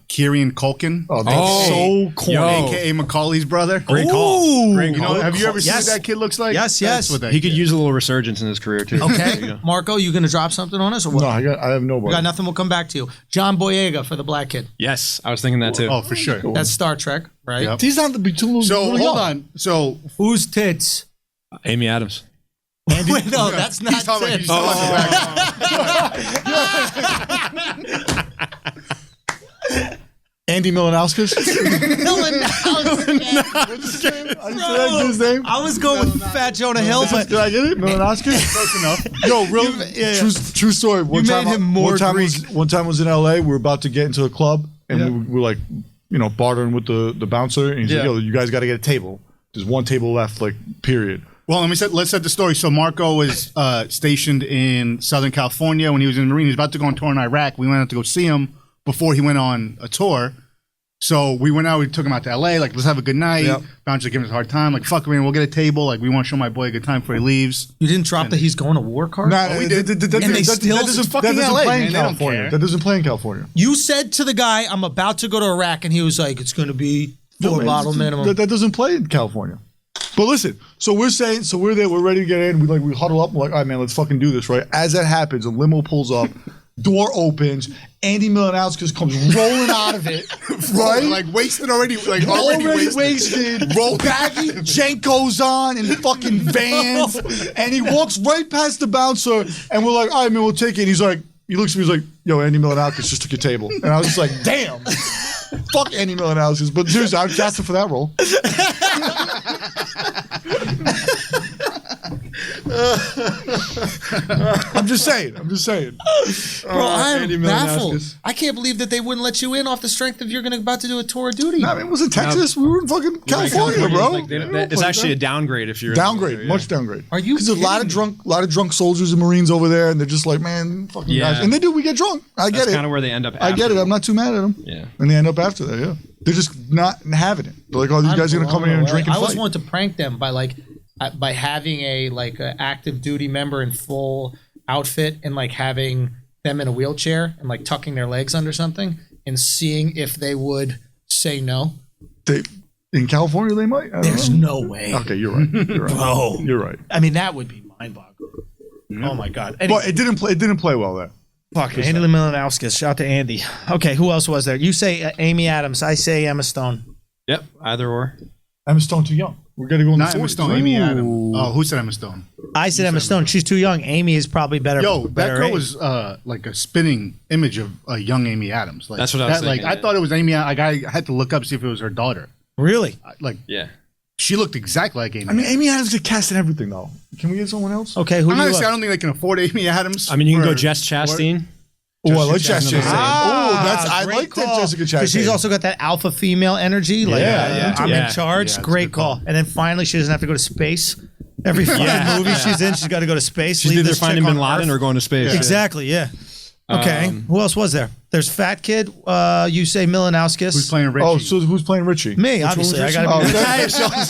Speaker 4: Kieran Culkin.
Speaker 3: Oh, that's so corny.
Speaker 2: Yo.
Speaker 4: AKA Macaulay's brother.
Speaker 2: Great call. Great
Speaker 4: You know,
Speaker 2: call.
Speaker 4: have you ever seen
Speaker 1: Yes.
Speaker 4: what that kid looks like?
Speaker 1: Yes,
Speaker 4: That's
Speaker 1: yes.
Speaker 4: what that
Speaker 2: He could
Speaker 4: kid-
Speaker 2: use a little resurgence in his career too. There you
Speaker 1: Okay,
Speaker 2: go.
Speaker 1: Marco, you gonna drop something on us or what?
Speaker 3: No, I have nobody.
Speaker 1: We got nothing. We'll come back to you. John Boyega for the black kid.
Speaker 2: Yes, I was thinking that too.
Speaker 4: Oh, for sure.
Speaker 1: That's Star Trek, right?
Speaker 4: Yep.
Speaker 3: He's not the between.
Speaker 4: So hold on. So
Speaker 1: Who's tits?
Speaker 2: Amy Adams.
Speaker 1: Wait, no, that's not
Speaker 4: he's talking like
Speaker 1: tits.
Speaker 4: he's talking
Speaker 3: Andy Milanauskas. His name.
Speaker 1: I was going with Fat Jonah Hill, but
Speaker 3: Did I get it? Milanauskas.
Speaker 4: close enough.
Speaker 3: Yo, real
Speaker 1: yeah.
Speaker 3: true story. One
Speaker 1: You
Speaker 3: time,
Speaker 1: made him more Greek.
Speaker 3: one time I was in LA. We were about to get into a club, and we were like, bartering with the bouncer, and he's like, "Yo, you guys got to get a table. There's one table left. Like, period."
Speaker 4: Well, let's set the story. So Marco was stationed in Southern California when he was in the Marine. He was about to go on tour in Iraq. We went out to go see him before he went on a tour. So we went out. We took him out to LA. Like, let's have a good night.
Speaker 3: Yep.
Speaker 4: Bouncer giving us a hard time. Like, fuck, man, we'll get a table. Like, we want to show my boy a good time before he leaves.
Speaker 1: you didn't drop that he's going to war card?
Speaker 3: Nah,
Speaker 4: we did.
Speaker 3: that
Speaker 1: still-
Speaker 3: doesn't
Speaker 4: fucking
Speaker 3: that doesn't
Speaker 4: LA,
Speaker 3: play
Speaker 4: man.
Speaker 3: in
Speaker 4: They don't
Speaker 3: California.
Speaker 4: care.
Speaker 3: That doesn't play in California.
Speaker 1: You said to the guy, I'm about to go to Iraq, and he was like, it's going to be four bottle minimum.
Speaker 3: That doesn't play in California. But listen, so we're there, we're ready to get in. We huddle up. We're like, all right, man, let's fucking do this, right? As that happens, a limo pulls up, door opens, Andy Milanauskas comes rolling out of it, right?
Speaker 4: Like, wasted already. Like, already wasted.
Speaker 3: Roll baggy Jenkos on and fucking Vans, and he walks right past the bouncer, and we're like, all right, man, we'll take it. And he looks at me, he's like, yo, Andy Milanauskas just took your table, and I was just like, damn. Fuck Andy Milanauskas, but seriously, I was casting for that role. I'm just saying.
Speaker 1: Bro, I'm
Speaker 3: Andy
Speaker 1: baffled.
Speaker 3: Milanauskas.
Speaker 1: I can't believe that they wouldn't let you in off the strength of you're about to do a tour of duty.
Speaker 3: Nah, I mean, it was in Texas. We were in fucking California, bro.
Speaker 2: Like, it's actually a downgrade if you're
Speaker 3: downgrade, much downgrade.
Speaker 1: Are you
Speaker 3: Because there's a lot of drunk soldiers and Marines over there, and they're just like, man, fucking
Speaker 2: Yeah.
Speaker 3: guys. And we get drunk. I get
Speaker 2: That's
Speaker 3: it.
Speaker 2: kind of where they end up.
Speaker 3: I get it. I'm not too mad at them.
Speaker 2: Yeah.
Speaker 3: And they end up after that. Yeah. They're just not having it. They're like, oh, these guys are gonna come in here and drink and
Speaker 1: I always
Speaker 3: fight.
Speaker 1: wanted to prank them by having a active duty member in full outfit and like having them in a wheelchair and like tucking their legs under something and seeing if they would say no.
Speaker 3: In California, they might. I don't
Speaker 1: There's
Speaker 3: know.
Speaker 1: no way.
Speaker 3: Okay, you're right. You're right.
Speaker 1: Bro.
Speaker 3: You're right.
Speaker 1: I mean, that would be mind-boggling. Oh my god.
Speaker 3: But it didn't play well there.
Speaker 1: Fuck, Andy Milanauskas. Shout out to Andy. Okay, who else was there? You say Amy Adams. I say Emma Stone.
Speaker 2: Yep, either or.
Speaker 3: Emma Stone too young. We're gonna go in
Speaker 4: Not
Speaker 3: the
Speaker 4: Emma
Speaker 3: 40s.
Speaker 4: Stone, Amy Adams. Oh, who said Emma Stone?
Speaker 1: I said Emma Stone. She's too young. Amy is probably better.
Speaker 4: Yo, that
Speaker 1: better
Speaker 4: girl
Speaker 1: age.
Speaker 4: was like a spinning image of a young Amy Adams. Like,
Speaker 2: That's what I was thinking,
Speaker 4: I
Speaker 2: yeah.
Speaker 4: thought it was Amy. Like, I had to look up to see if it was her daughter.
Speaker 1: Really?
Speaker 4: Like,
Speaker 2: Yeah.
Speaker 4: she looked exactly like Amy.
Speaker 3: I mean, Amy Adams get cast in everything though. Can we get someone else?
Speaker 1: Okay, who
Speaker 4: I'm
Speaker 1: do
Speaker 4: not
Speaker 1: you
Speaker 4: gonna say I
Speaker 1: like?
Speaker 4: don't think they can afford Amy Adams.
Speaker 2: I mean, you can go
Speaker 4: for-
Speaker 2: Jess Chastain.
Speaker 3: Oh, I like Jessica
Speaker 2: Chastain.
Speaker 3: Chastain. I
Speaker 1: great
Speaker 3: like that
Speaker 1: call.
Speaker 3: Jessica Chastain.
Speaker 1: Because she's also got that alpha female energy. Like,
Speaker 3: Yeah,
Speaker 1: I'm
Speaker 2: yeah.
Speaker 1: in charge.
Speaker 4: Yeah, it's a
Speaker 1: Great
Speaker 4: good
Speaker 1: call. And then finally, she doesn't have to go to space. Every fucking movie she's in, she's got to go to space.
Speaker 2: She's
Speaker 1: leave
Speaker 2: either
Speaker 1: this chick
Speaker 2: finding
Speaker 1: on
Speaker 2: Bin Laden
Speaker 1: Earth.
Speaker 2: or going to space.
Speaker 1: Exactly, yeah. Okay, who else was there? There's Fat Kid. You say Milanauskas.
Speaker 4: Who's playing Richie?
Speaker 3: Oh, so who's playing Richie?
Speaker 1: Me,
Speaker 3: Which one
Speaker 1: obviously.
Speaker 3: was
Speaker 1: I
Speaker 3: Richie?
Speaker 1: got to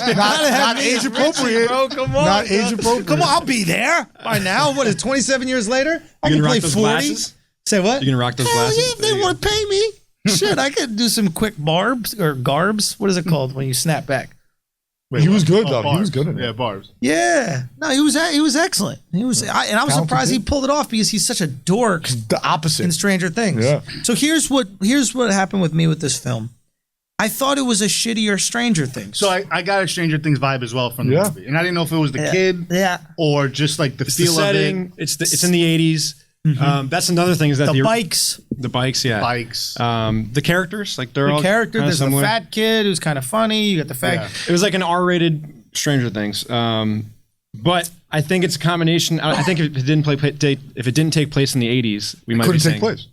Speaker 1: be
Speaker 3: Oh, not age appropriate.
Speaker 1: Bro, come on.
Speaker 3: Not age appropriate.
Speaker 1: Come on, I'll be there by now. What is it, 27 years later? I
Speaker 2: You
Speaker 1: can
Speaker 2: gonna
Speaker 1: play
Speaker 2: rock those
Speaker 1: 40.
Speaker 2: glasses?
Speaker 1: Say what?
Speaker 2: You gonna rock those
Speaker 1: Hell
Speaker 2: glasses?
Speaker 1: yeah, if they want to pay me. Shit, I could do some quick barbs or garbs. What is it called when you snap back?
Speaker 3: He was good though. He
Speaker 4: Barbs.
Speaker 3: was good in it.
Speaker 4: Yeah, Barbs.
Speaker 1: Yeah, no, he was excellent. He was, and I was
Speaker 3: Talented
Speaker 1: surprised he
Speaker 3: kid.
Speaker 1: pulled it off because he's such a dork
Speaker 3: The opposite.
Speaker 1: in Stranger Things.
Speaker 3: Yeah.
Speaker 1: So here's what happened with me with this film. I thought it was a shittier Stranger Things.
Speaker 4: So I got a Stranger Things vibe as well from the
Speaker 3: Yeah.
Speaker 4: movie, and I didn't know if it was the kid
Speaker 1: yeah,
Speaker 4: or just like the
Speaker 2: It's the
Speaker 4: feel of
Speaker 2: setting.
Speaker 4: it.
Speaker 2: It's in the 80s. That's another thing is that
Speaker 1: the bikes,
Speaker 2: the bikes, yeah.
Speaker 4: Bikes.
Speaker 2: The characters, like they're
Speaker 1: the
Speaker 2: all
Speaker 1: character.
Speaker 2: kinda
Speaker 1: There's the
Speaker 2: similar.
Speaker 1: fat kid who's kind of funny. You got the fat.
Speaker 4: Yeah.
Speaker 2: It was like an R-rated Stranger Things. But I think it's a combination. I think if it didn't take place in the 80s, we might be
Speaker 3: couldn't
Speaker 2: saying,
Speaker 3: take place.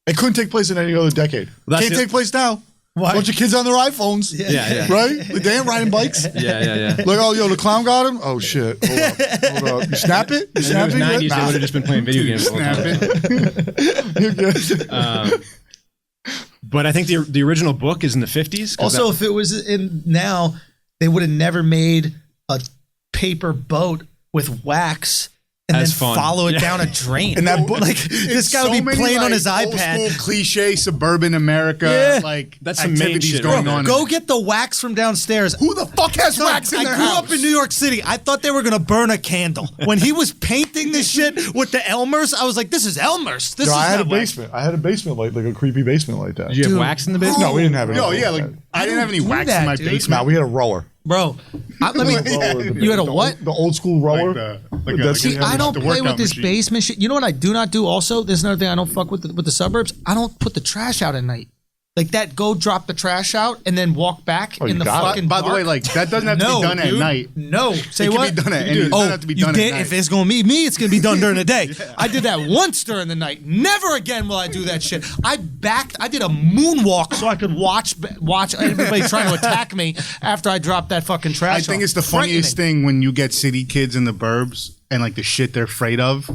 Speaker 3: It couldn't take place in any other decade.
Speaker 2: Well, that's
Speaker 3: Can't
Speaker 2: it.
Speaker 3: take place now.
Speaker 1: Why?
Speaker 3: Bunch of kids on their iPhones.
Speaker 2: Yeah.
Speaker 3: Right? They ain't riding bikes.
Speaker 2: Yeah.
Speaker 3: Like, oh, yo, the clown got him? Oh, shit. Hold up. You snap it? You
Speaker 2: If it
Speaker 3: snap
Speaker 2: was
Speaker 3: it?
Speaker 2: 90s,
Speaker 3: yet?
Speaker 2: they would have just been playing video games the whole
Speaker 4: Snap
Speaker 2: time.
Speaker 4: it.
Speaker 3: You're good.
Speaker 2: But I think the original book is in the 50s. 'cause
Speaker 1: Also, if it was in now, they would have never made a paper boat with wax and
Speaker 2: As
Speaker 1: then
Speaker 2: fun.
Speaker 1: follow it down a drain.
Speaker 3: And that book-
Speaker 1: like this guy would be playing on his iPad.
Speaker 4: Old school cliche suburban America,
Speaker 1: Yeah.
Speaker 4: like
Speaker 2: That's some Maine
Speaker 4: activities
Speaker 2: shit
Speaker 4: going
Speaker 2: right
Speaker 4: on.
Speaker 1: Go get the wax from downstairs.
Speaker 4: Who the fuck has wax in
Speaker 1: I
Speaker 4: their
Speaker 1: grew
Speaker 4: house?
Speaker 1: up in New York City. I thought they were gonna burn a candle. When he was painting this shit with the Elmers, I was like, "This is Elmers. This
Speaker 3: No,
Speaker 1: is
Speaker 3: I had a
Speaker 1: not wax."
Speaker 3: basement. I had a basement like a creepy basement like that.
Speaker 2: Did you have
Speaker 1: Dude.
Speaker 2: wax in the basement?
Speaker 3: No, we didn't have it.
Speaker 4: No, yeah, like I didn't have any
Speaker 1: do
Speaker 4: wax
Speaker 1: that,
Speaker 4: in my
Speaker 1: dude.
Speaker 4: basement.
Speaker 3: No, we had a roller.
Speaker 1: Bro. Let me. You had a what?
Speaker 3: The old school roller.
Speaker 1: See, I don't play with this basement shit. You know what I do not do also? There's another thing I don't fuck with the suburbs. I don't put the trash out at night. Like that, go drop the trash out and then walk back in
Speaker 3: you
Speaker 1: the
Speaker 3: got it.
Speaker 1: fucking
Speaker 4: By the
Speaker 1: dark.
Speaker 4: way, like that doesn't have to be done at
Speaker 1: dude.
Speaker 4: night.
Speaker 1: No. Say
Speaker 4: It
Speaker 1: what?
Speaker 4: can be done at any. It doesn't have to be
Speaker 1: you
Speaker 4: done
Speaker 1: did.
Speaker 4: at night.
Speaker 1: If it's gonna be me, it's gonna be done during the day. I did that once during the night. Never again will I do that shit. I did a moonwalk so I could watch everybody trying to attack me after I dropped that fucking trash.
Speaker 4: I think
Speaker 1: off.
Speaker 4: it's the funniest thing when you get city kids in the burbs and like the shit they're afraid of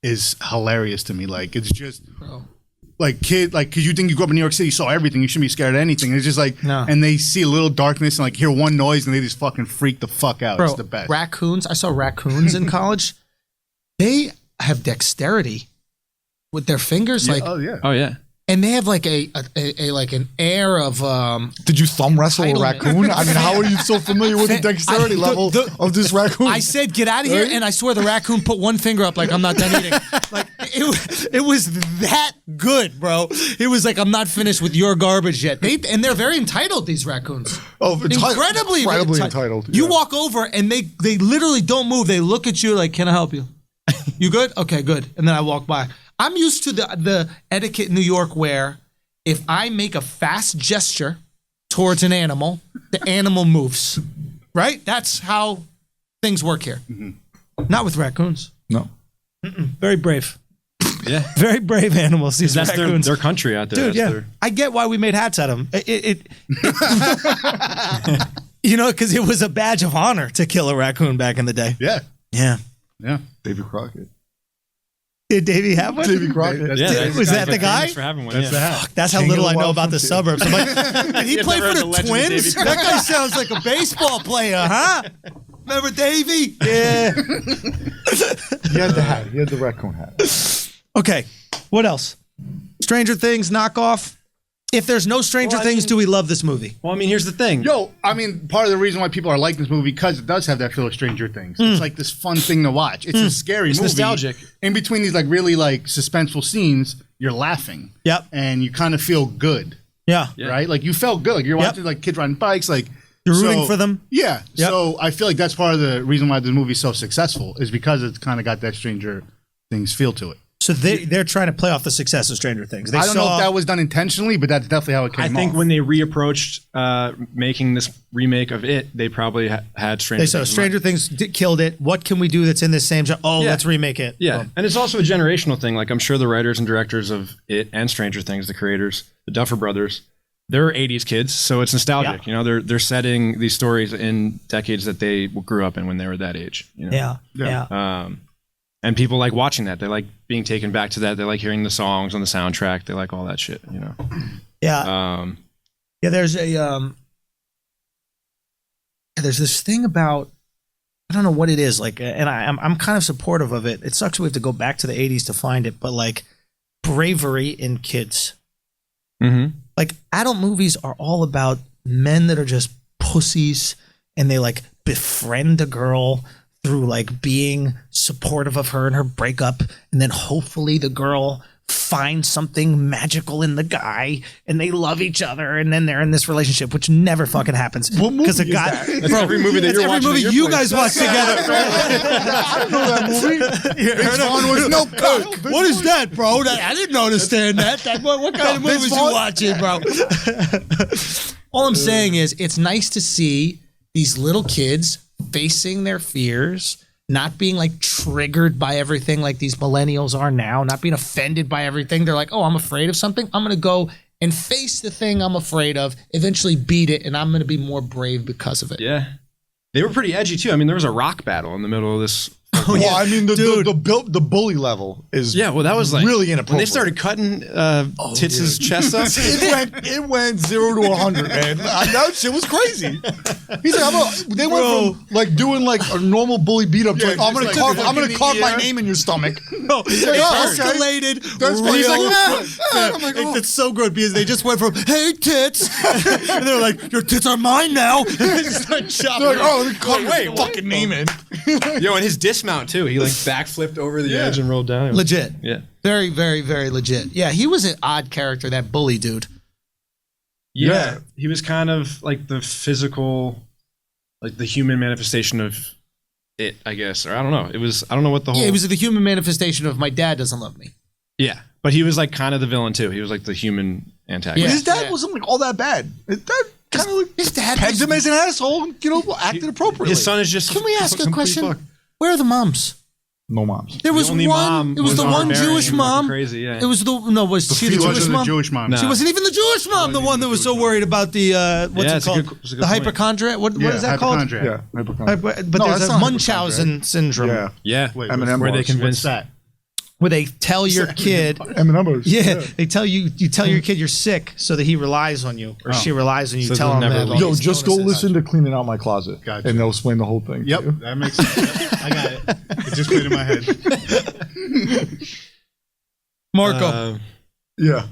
Speaker 4: is hilarious to me. Like it's just like kid, like because you think you grew up in New York City, you saw everything, you shouldn't be scared of anything. It's just like,
Speaker 1: No.
Speaker 4: and they see a little darkness and like hear one noise and they just fucking freak the fuck out.
Speaker 1: Bro,
Speaker 4: It's the best.
Speaker 1: raccoons. I saw raccoons in college. They have dexterity with their fingers, like,
Speaker 4: Oh yeah.
Speaker 2: Oh yeah.
Speaker 1: and they have like a like an air of
Speaker 3: Did you thumb wrestle a
Speaker 1: Entitlement.
Speaker 3: raccoon? I mean, how are you so familiar with the dexterity level of this raccoon?
Speaker 1: I said, "Get out of here!" And I swear the raccoon put one finger up, like I'm not done eating. Like it was that good, bro. It was like I'm not finished with your garbage yet. They're very entitled. These raccoons. Incredibly
Speaker 3: entitled.
Speaker 1: You
Speaker 3: yeah.
Speaker 1: walk over and they literally don't move. They look at you like, "Can I help you? You good? Okay, good." And then I walk by. I'm used to the etiquette in New York where if I make a fast gesture towards an animal, the animal moves. Right? That's how things work here. Not with raccoons.
Speaker 3: No.
Speaker 1: Very brave.
Speaker 2: Yeah.
Speaker 1: Very brave animals, these
Speaker 2: That's
Speaker 1: raccoons.
Speaker 2: their country out there.
Speaker 1: Dude,
Speaker 2: That's
Speaker 1: yeah. I get why we made hats out of them. You know, because it was a badge of honor to kill a raccoon back in the day.
Speaker 4: Yeah.
Speaker 1: Yeah.
Speaker 4: Yeah.
Speaker 3: Davy Crockett.
Speaker 1: Did Davey have one?
Speaker 3: Davy Crockett.
Speaker 2: Yeah,
Speaker 1: Was that the guy?
Speaker 2: Thanks for having one.
Speaker 4: That's
Speaker 2: yeah.
Speaker 4: the hat.
Speaker 1: That's how
Speaker 3: King
Speaker 1: little
Speaker 3: of
Speaker 1: I
Speaker 3: the
Speaker 1: know
Speaker 3: Wild
Speaker 1: about the
Speaker 3: Frontier.
Speaker 1: suburbs. I'm like, did he
Speaker 2: You've
Speaker 1: play
Speaker 2: never
Speaker 1: for
Speaker 2: heard
Speaker 1: the
Speaker 2: the legend of
Speaker 1: Twins?
Speaker 2: Davey
Speaker 1: That guy sounds like a baseball player, huh? Remember Davey? Yeah.
Speaker 3: He had the hat. He had the raccoon hat.
Speaker 1: Okay. What else? Stranger Things knockoff. If there's no Stranger
Speaker 2: Well, I
Speaker 1: Things,
Speaker 2: mean-
Speaker 1: do we love this movie?
Speaker 2: Well, I mean, here's the thing.
Speaker 4: Yo, I mean, part of the reason why people are liking this movie because it does have that feel of Stranger Things. It's like this fun thing to watch. It's a scary movie.
Speaker 2: nostalgic.
Speaker 4: In between these like really like suspenseful scenes, you're laughing.
Speaker 1: Yep.
Speaker 4: And you kind of feel good,
Speaker 1: Yeah.
Speaker 4: right? Like you felt good. Like you're
Speaker 1: Yep.
Speaker 4: watching like kids riding bikes. Like
Speaker 1: You're rooting for them.
Speaker 4: Yeah.
Speaker 1: Yep.
Speaker 4: So I feel like that's part of the reason why this movie's so successful is because it's kind of got that Stranger Things feel to it.
Speaker 1: So they're trying to play off the success of Stranger Things. They
Speaker 4: I don't know
Speaker 1: saw-
Speaker 4: if that was done intentionally, but that's definitely how it came
Speaker 2: I think
Speaker 4: off.
Speaker 2: when they reapproached making this remake of it, they probably had Stranger
Speaker 1: They saw
Speaker 2: Things in
Speaker 1: Stranger
Speaker 2: mind.
Speaker 1: Things killed it. What can we do that's in this same genre? Oh,
Speaker 2: Yeah.
Speaker 1: let's remake it.
Speaker 2: Yeah,
Speaker 1: Boom.
Speaker 2: and it's also a generational thing. Like I'm sure the writers and directors of it and Stranger Things, the creators, the Duffer Brothers, they're '80s kids, so it's nostalgic.
Speaker 1: Yeah.
Speaker 2: You know, they're setting these stories in decades that they grew up in when they were that age. You know?
Speaker 1: Yeah.
Speaker 2: And people like watching that. They like being taken back to that. They like hearing the songs on the soundtrack. They like all that shit. You know.
Speaker 1: Yeah. Yeah, there's this thing about, I don't know what it is, like, and I'm kind of supportive of it. It sucks we have to go back to the 80s to find it, but like bravery in kids.
Speaker 2: Mm-hmm.
Speaker 1: Like adult movies are all about men that are just pussies and they like befriend a girl through like being supportive of her and her breakup, and then hopefully the girl finds something magical in the guy and they love each other and then they're in this relationship, which never fucking happens.
Speaker 3: What movie
Speaker 1: Because a
Speaker 3: is
Speaker 1: guy,
Speaker 3: that?
Speaker 2: That's every movie that
Speaker 1: that's
Speaker 2: you're
Speaker 1: every
Speaker 2: watching.
Speaker 1: movie
Speaker 2: at your
Speaker 1: you
Speaker 2: place.
Speaker 1: guys watch together.
Speaker 3: I don't know that movie.
Speaker 1: Vince
Speaker 4: Vaughn was no cock.
Speaker 1: What is that, bro? I didn't understand that. What kind of movies you watching, bro? All I'm saying is it's nice to see these little kids facing their fears, not being like triggered by everything like these millennials are now, not being offended by everything. They're like, oh, I'm afraid of something. I'm going to go and face the thing I'm afraid of, eventually beat it, and I'm going to be more brave because of it.
Speaker 2: Yeah. They were pretty edgy too. I mean, there was a rock battle in the middle of this
Speaker 3: Well, I mean, the bully level is
Speaker 2: well, that was like
Speaker 3: really inappropriate.
Speaker 2: when they started cutting Tits' chest up.
Speaker 3: it went 0 to 100, man. That shit was crazy. He's like, they went from like doing like a normal bully beat up to like, I'm gonna carve my name in your stomach.
Speaker 5: No,
Speaker 3: He's
Speaker 5: it
Speaker 3: like,
Speaker 5: escalated.
Speaker 3: That's
Speaker 5: real
Speaker 3: I'm like,
Speaker 5: It's so good because they just went from "Hey tits," and they're like, "Your tits are mine now." They just started chopping.
Speaker 3: They're like, oh, let me carve your fucking name in.
Speaker 2: Yo, and his dismount too. He like backflipped over the edge and rolled down.
Speaker 1: Legit.
Speaker 2: Yeah.
Speaker 1: Very, very, very legit. Yeah, he was an odd character, that bully dude.
Speaker 2: Yeah. He was kind of like the physical, like the human manifestation of it, I guess. Or I don't know. I don't know what the whole.
Speaker 1: Yeah, he was the human manifestation of my dad doesn't love me.
Speaker 2: Yeah. But he was like kind of the villain too. He was like the human antagonist.
Speaker 3: But his dad wasn't like all that bad. His dad kind of like
Speaker 1: his dad
Speaker 3: pegged him as an asshole and, acted appropriately.
Speaker 2: His son is just.
Speaker 1: Can we ask a
Speaker 2: complete
Speaker 1: question?
Speaker 2: fuck.
Speaker 1: Where are the moms?
Speaker 3: No moms.
Speaker 1: There was
Speaker 2: only
Speaker 1: one.
Speaker 2: mom
Speaker 1: It was the one
Speaker 2: barbarian
Speaker 1: Jewish
Speaker 2: and
Speaker 1: mom.
Speaker 2: crazy, yeah.
Speaker 1: It was was she the
Speaker 4: She
Speaker 1: Jewish
Speaker 4: wasn't
Speaker 1: mom?
Speaker 4: the Jewish mom.
Speaker 2: No.
Speaker 1: She wasn't even the Jewish mom. The one that was so worried about the what's it
Speaker 2: it's a
Speaker 1: called?
Speaker 2: good- it's a
Speaker 1: The
Speaker 2: good point.
Speaker 1: hypochondria. What is that called?
Speaker 4: Hypochondria.
Speaker 3: Yeah, hypochondria.
Speaker 1: But
Speaker 3: No,
Speaker 1: there's
Speaker 3: that's
Speaker 1: a
Speaker 3: not
Speaker 1: Munchausen syndrome
Speaker 3: Yeah.
Speaker 2: Yeah.
Speaker 4: Wait,
Speaker 3: M&M
Speaker 2: where they
Speaker 3: bars.
Speaker 2: convinced
Speaker 4: What's that?
Speaker 1: where they tell your kid.
Speaker 3: M&M bars.
Speaker 1: Yeah, they tell you tell your kid you're sick so that he relies on you or she relies on you.
Speaker 2: So
Speaker 1: Tell
Speaker 2: they'll
Speaker 1: him
Speaker 2: never
Speaker 1: that.
Speaker 2: leave.
Speaker 3: Yo, just go
Speaker 1: bonuses.
Speaker 3: listen to Cleaning Out My Closet.
Speaker 4: Gotcha.
Speaker 3: And they'll explain the whole thing.
Speaker 4: Yep,
Speaker 3: to you.
Speaker 4: that makes sense. Yep, I got it. It just played in my head.
Speaker 1: Marco.
Speaker 3: Yeah.